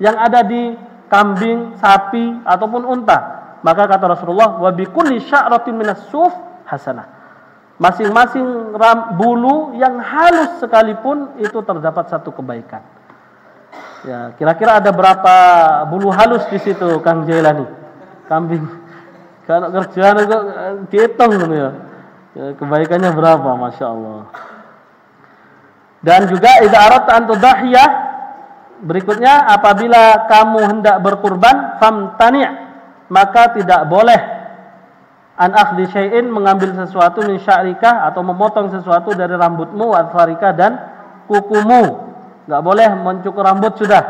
yang ada di kambing, sapi ataupun unta? Maka kata Rasulullah, wa bikulli sya'ratin minas suf hasanah. Masing-masing bulu yang halus sekalipun itu terdapat satu kebaikan. Ya, kira-kira ada berapa bulu halus di situ, Kang Jailani? Kambing. Kalau kerjaan itu dihitung ya. Kebaikannya berapa, Masya Allah. Dan juga idza aradta an tudahiyah, berikutnya apabila kamu hendak berkurban, famtani', maka tidak boleh an akhdhi syai'in, mengambil sesuatu min sya'rika, atau memotong sesuatu dari rambutmu, adfarika, dan kukumu. Enggak boleh mencukur rambut sudah.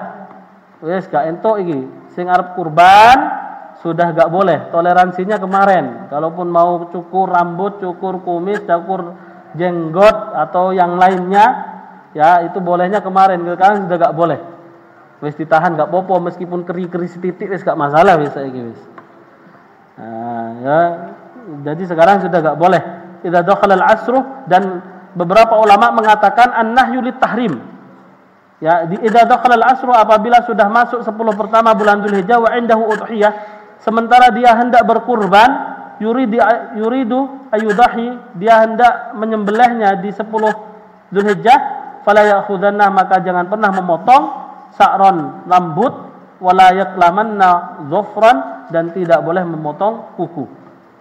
Wes gak entuk iki. Sing arep kurban sudah gak boleh. Toleransinya kemarin. Kalaupun mau cukur rambut, cukur kumis, cukur jenggot atau yang lainnya, ya itu bolehnya kemarin. Sekarang sudah gak boleh. Wes ditahan gak popo, meskipun keri-keri setitik wes gak masalah wes saiki wes. Nah, ya, jadi sekarang sudah gak boleh. Idza dakhala al-asru, dan beberapa ulama mengatakan an-nahyu lit-tahrim. Ya, di idza dakhala al-asru, apabila sudah masuk 10 pertama bulan Dzulhijjah, wa indahu udhiyah, sementara dia hendak berkurban, yuridu ayudahi, dia hendak menyembelihnya di 10 Dzulhijjah, fala ya'khudanna, maka jangan pernah memotong sa'ron, rambut, wala yaklamanna dhufran, dan tidak boleh memotong kuku.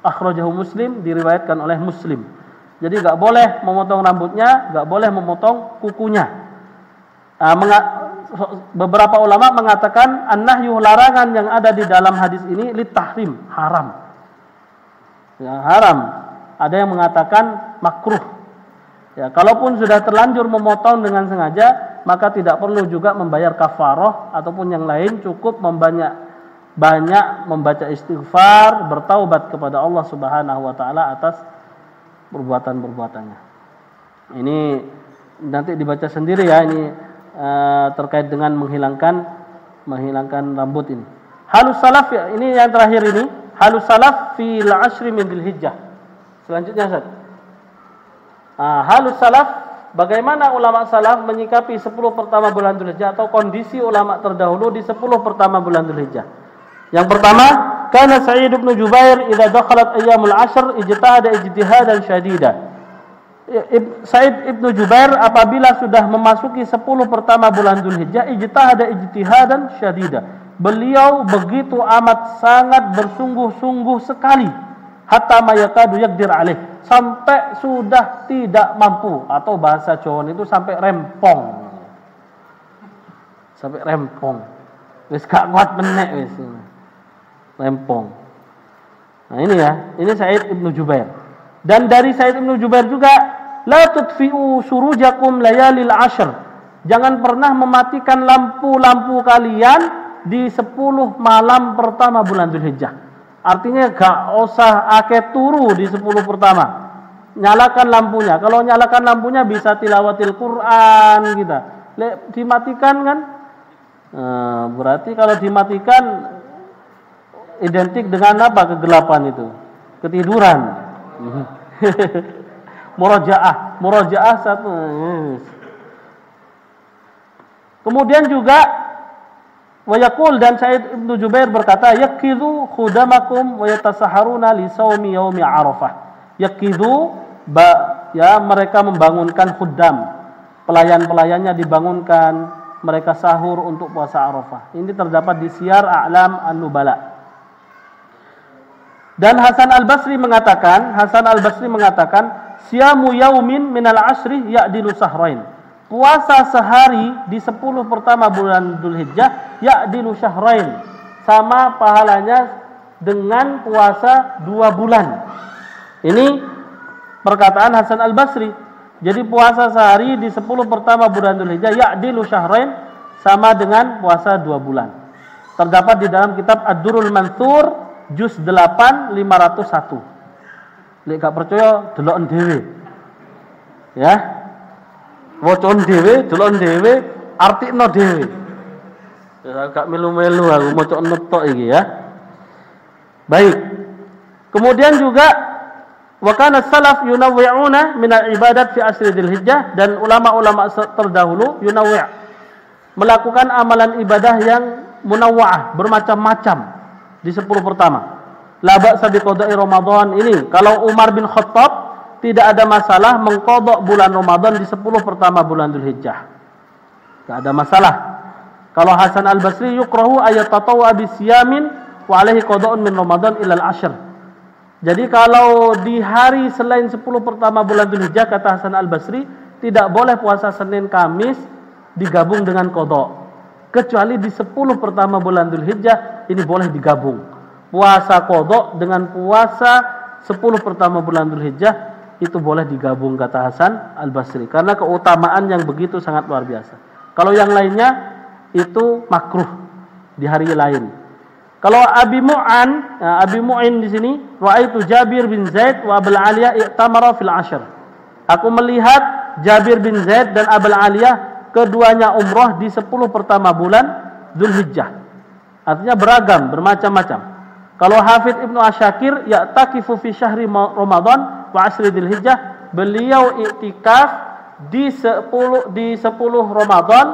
Akhrajahu Muslim, diriwayatkan oleh Muslim. Jadi enggak boleh memotong rambutnya, enggak boleh memotong kukunya. Beberapa ulama mengatakan an-nahyu, larangan yang ada di dalam hadis ini, litahrim, haram. Ya, haram. Ada yang mengatakan makruh. Ya, kalaupun sudah terlanjur memotong dengan sengaja, maka tidak perlu juga membayar kafarah ataupun yang lain, cukup banyak membaca istighfar, bertaubat kepada Allah Subhanahu wa taala atas perbuatan-perbuatannya. Ini nanti dibaca sendiri ya, ini terkait dengan menghilangkan rambut ini. Halus salaf, ya, ini yang terakhir ini, halus salaf fil ashri min Dzulhijjah. Selanjutnya Ustaz. Halus salaf, bagaimana ulama salaf menyikapi 10 pertama bulan Dzulhijjah, atau kondisi ulama terdahulu di 10 pertama bulan Dzulhijjah. Yang pertama, kana Sa'id bin Jubair idza dakhalat ayyamul ashr ijtahada ijtihadan syadida. Sa'id ibnu Jubair apabila sudah memasuki 10 pertama bulan Dzulhijjah, ijtahada ijtihadan syadida. Beliau begitu amat sangat bersungguh-sungguh sekali, hatta mayakadu yaqdir alaih, sampai sudah tidak mampu, atau bahasa Jawa itu sampai rempong. Sampai rempong. Wis gak kuat menek wis. Rempong. Nah ini ya, ini Sa'id ibnu Jubair. Dan dari Sa'id ibnu Jubair juga, la tudfi'u surujakum layalil ashr. Jangan pernah mematikan lampu-lampu kalian di 10 malam pertama bulan Dzulhijjah. Artinya gak usah akeh turu di 10 pertama. Nyalakan lampunya. Kalau nyalakan lampunya bisa tilawatil Quran kita. Dimatikan kan? Berarti kalau dimatikan identik dengan apa? Kegelapan itu. Ketiduran. Murojaah satu. Kemudian juga wayaqul, dan Sa'id ibnu Jubair berkata, yaqidu khudamakum wa yatasaharuna li saumi yaumi Arafah. Yaqidu, ya, mereka membangunkan khuddam, pelayan-pelayannya dibangunkan, mereka sahur untuk puasa Arafah. Ini terdapat di Siyar A'lam An-Nubala. Dan Hasan Al-Basri mengatakan, siyamu yaumin minal ashri ya'dilu sahrain. Puasa sehari di 10 pertama bulan Dzulhijjah ya'dilu syahrain, sama pahalanya dengan puasa 2 bulan. Ini perkataan Hasan Al-Basri. Jadi puasa sehari di 10 pertama bulan Dzulhijjah ya'dilu syahrain, sama dengan puasa 2 bulan. Terdapat di dalam kitab Ad-Durrul Mansur juz 8 501. Lek gak percaya deloken dhewe. Ya. Wocon dhewe, deloken dhewe, artikno dhewe. Ya gak melu-melu aku maca netok iki ya. Baik. Kemudian juga wa kana salaf yunawwi'una min al-ibadat fi asri Dzulhijjah, dan ulama-ulama terdahulu yunawwi' melakukan amalan ibadah yang munawwa'ah, bermacam-macam di 10 pertama. La ba'sa bi qada'i Ramadan ini. Kalau Umar bin Khattab tidak ada masalah mengqadha bulan Ramadan di 10 pertama bulan Dzulhijjah. Tidak ada masalah. Kalau Hasan Al-Basri yukrahu ayat tatawwa bi siyamin wa alaihi qada'un min Ramadan ila al-ashr. Jadi kalau di hari selain 10 pertama bulan Dzulhijjah, kata Hasan Al-Basri, tidak boleh puasa Senin Kamis digabung dengan qadha. Kecuali di 10 pertama bulan Dzulhijjah ini boleh digabung. Puasa qadha dengan puasa 10 pertama bulan Dzulhijjah itu boleh digabung, kata Hasan Al-Basri, karena keutamaan yang begitu sangat luar biasa. Kalau yang lainnya itu makruh di hari lain. Kalau Abi Mu'in di sini, ra'aitu Jabir bin Zaid wa Abul Aliyah i'tamara fil ashr. Aku melihat Jabir bin Zaid dan Abul Aliyah keduanya umrah di 10 pertama bulan Dzulhijjah. Artinya beragam, bermacam-macam. Kalau Hafidz Ibnu Asyakir ya'takifu fi syahri Ramadan wa asri Dzulhijjah, beliau i'tikaf di 10 Ramadan,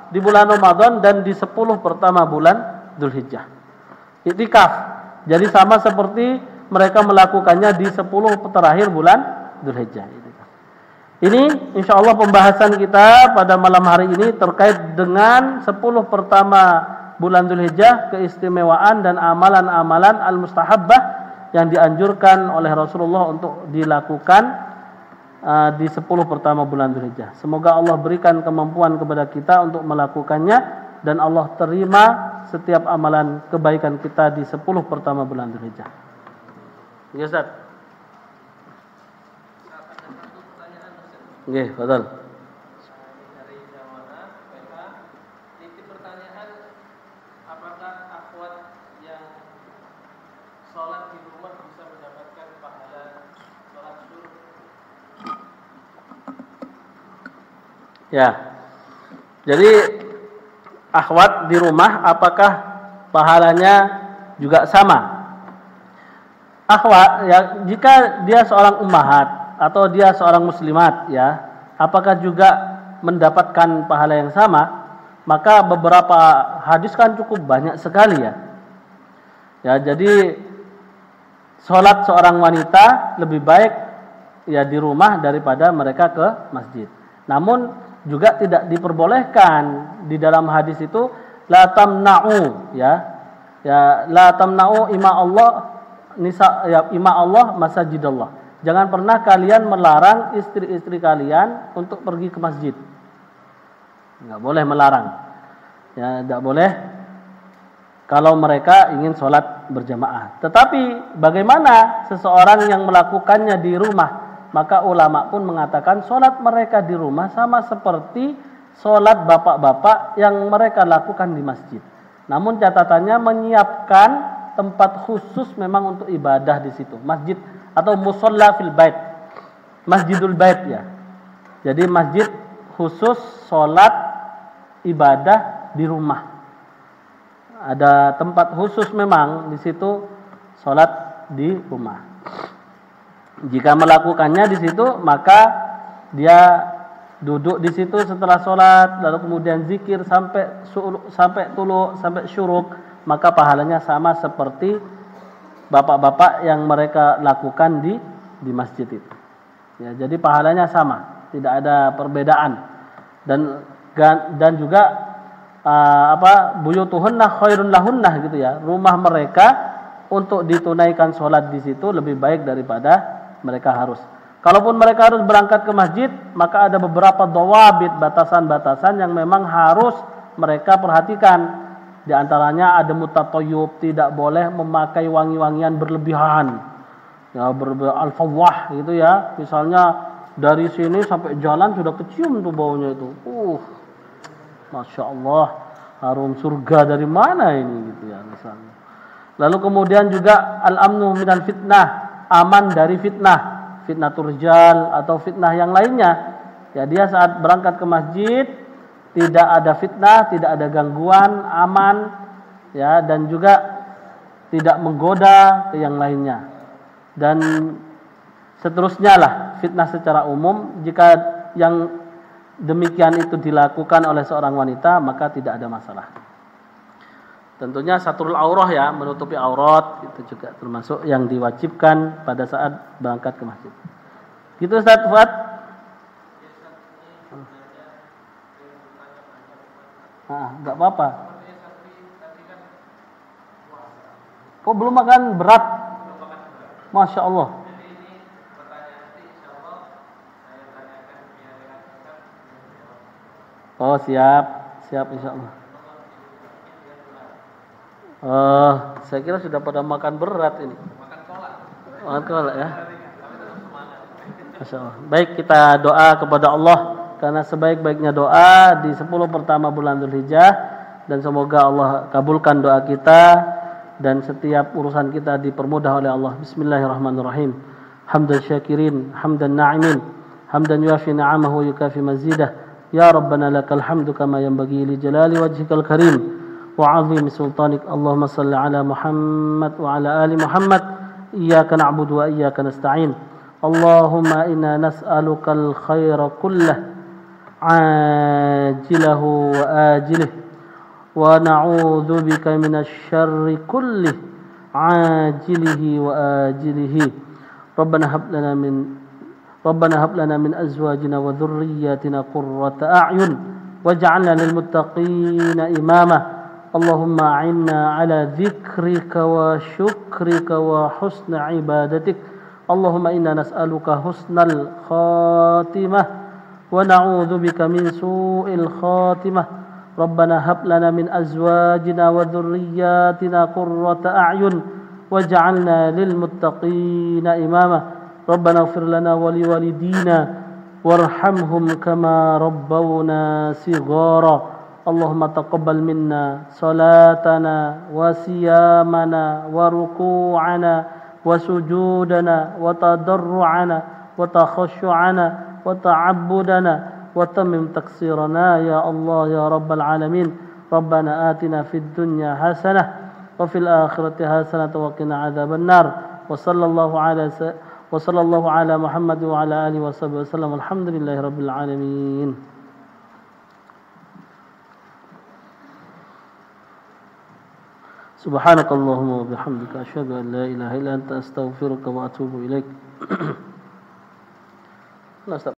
di bulan Ramadan, dan di 10 pertama bulan Dzulhijjah. Iktikaf. Jadi sama seperti mereka melakukannya di 10 terakhir bulan Dzulhijjah. Ini insyaallah pembahasan kita pada malam hari ini terkait dengan 10 pertama bulan Dzulhijjah, keistimewaan dan amalan-amalan al-mustahabbah yang dianjurkan oleh Rasulullah untuk dilakukan di 10 pertama bulan Dzulhijjah. Semoga Allah berikan kemampuan kepada kita untuk melakukannya, dan Allah terima setiap amalan kebaikan kita di 10 pertama bulan Dzulhijjah. Ya Ustaz. Nggih, betul. Dari jamaah PK, titip pertanyaan, apakah akhwat yang sholat di rumah bisa mendapatkan pahala sholat syuruk? Ya. Jadi akhwat di rumah apakah pahalanya juga sama? Akhwat ya, jika dia seorang ummahat atau dia seorang muslimat ya, apakah juga mendapatkan pahala yang sama? Maka beberapa hadis kan cukup banyak sekali ya. Ya, jadi sholat seorang wanita lebih baik ya di rumah daripada mereka ke masjid. Namun juga tidak diperbolehkan di dalam hadis itu la tamna'u ya la tamna'u ima Allah nisa ya ima Allah masajidallah. Jangan pernah kalian melarang istri-istri kalian untuk pergi ke masjid. Enggak boleh melarang. Ya, enggak boleh kalau mereka ingin sholat berjamaah. Tetapi bagaimana seseorang yang melakukannya di rumah? Maka ulama pun mengatakan sholat mereka di rumah sama seperti sholat bapak-bapak yang mereka lakukan di masjid. Namun catatannya menyiapkan tempat khusus memang untuk ibadah di situ. Masjid atau musalla fil bait. Masjidul bait ya. Jadi masjid khusus sholat ibadah di rumah. Ada tempat khusus memang di situ sholat di rumah. Jika melakukannya di situ, maka dia duduk di situ setelah sholat, lalu kemudian zikir sampai syuruk, maka pahalanya sama seperti bapak-bapak yang mereka lakukan di masjid itu. Ya, jadi pahalanya sama, tidak ada perbedaan. Dan juga buyutuhunna khairun lahunnah gitu ya. Rumah mereka untuk ditunaikan sholat di situ lebih baik daripada mereka harus. Kalaupun mereka harus berangkat ke masjid, maka ada beberapa dawabit, batasan-batasan yang memang harus mereka perhatikan. Di antaranya ada mutatayyib, tidak boleh memakai wangi-wangian berlebihan. Ya, al-fawwah gitu ya. Misalnya Dari sini sampai jalan sudah kecium tuh baunya itu. Masya Allah, harum surga dari mana ini gitu ya misalnya. Lalu kemudian juga al-amnu minal fitnah, aman dari fitnah, fitnatul rijal atau fitnah yang lainnya. Ya, dia saat berangkat ke masjid tidak ada fitnah, tidak ada gangguan, aman ya, dan juga tidak menggoda ke yang lainnya. Dan seterusnya lah fitnah secara umum, jika yang demikian itu dilakukan oleh seorang wanita maka tidak ada masalah. Tentunya satrul aurah ya, menutupi aurat itu juga termasuk yang diwajibkan pada saat berangkat ke masjid. Gitu Ustaz Fuad? Enggak apa-apa. Kok belum makan berat? Masya Allah. Oh siap insya Allah. Saya kira sudah pada makan berat ini. Makan kolak ya. Masya Allah. Baik, kita doa kepada Allah, karena sebaik-baiknya doa di 10 pertama bulan Dzulhijjah, dan semoga Allah kabulkan doa kita dan setiap urusan kita dipermudah oleh Allah. Bismillahirrahmanirrahim. Hamdan syakirin, hamdan na'imin, hamdan yuafi ni'amahu yukafi mazidah. Ya Rabbana lakal hamdu kama yanbaghi li jalali wajhikal karim wa 'azimi sultanik. Allahumma salli ala Muhammad wa ala ali Muhammad. Iyyaka na'budu wa iyyaka nasta'in. Allahumma inna nas'aluka al-khaira kullah ajilahu wa ajilih wa na'udzu bika minasy syarri kullih ajilihi wa ajilihi. Rabbana hab lana min azwajina wa dhurriyyatina qurrata a'yun waj'alna lil muttaqina imama. Allahumma a'inna ala dzikrika wa syukrika wa husna ibadatik. Allahumma inna nas'aluka husnal khatimah wa na'udzu bika min su'il khatimah. Rabbana hab lana min azwajina wa dhurriyyatina qurrata a'yun waj'alna lil muttaqina imama. Rabbana ighfir lana wa liwalidina warhamhum kama rabbawna shighara. Allahumma taqabbal minna salatana wa siyamana wa ruku'ana wa sujudana wa tadarru'ana wa takhashu'ana wa ta'abbudana wa tammim taqsirana ya Allah ya rabbal alamin. Rabbana atina fid dunya hasanah wa fil akhirati hasanah wa qina adzaban nar. Wa sallallahu ala Muhammad wa ala alihi wa sahbihi wasallam. Alhamdulillahi rabbil alamin. Subhanakallahumma wa bihamdika asyhadu an la ilaha illa anta astaghfiruka wa atubu ilaik.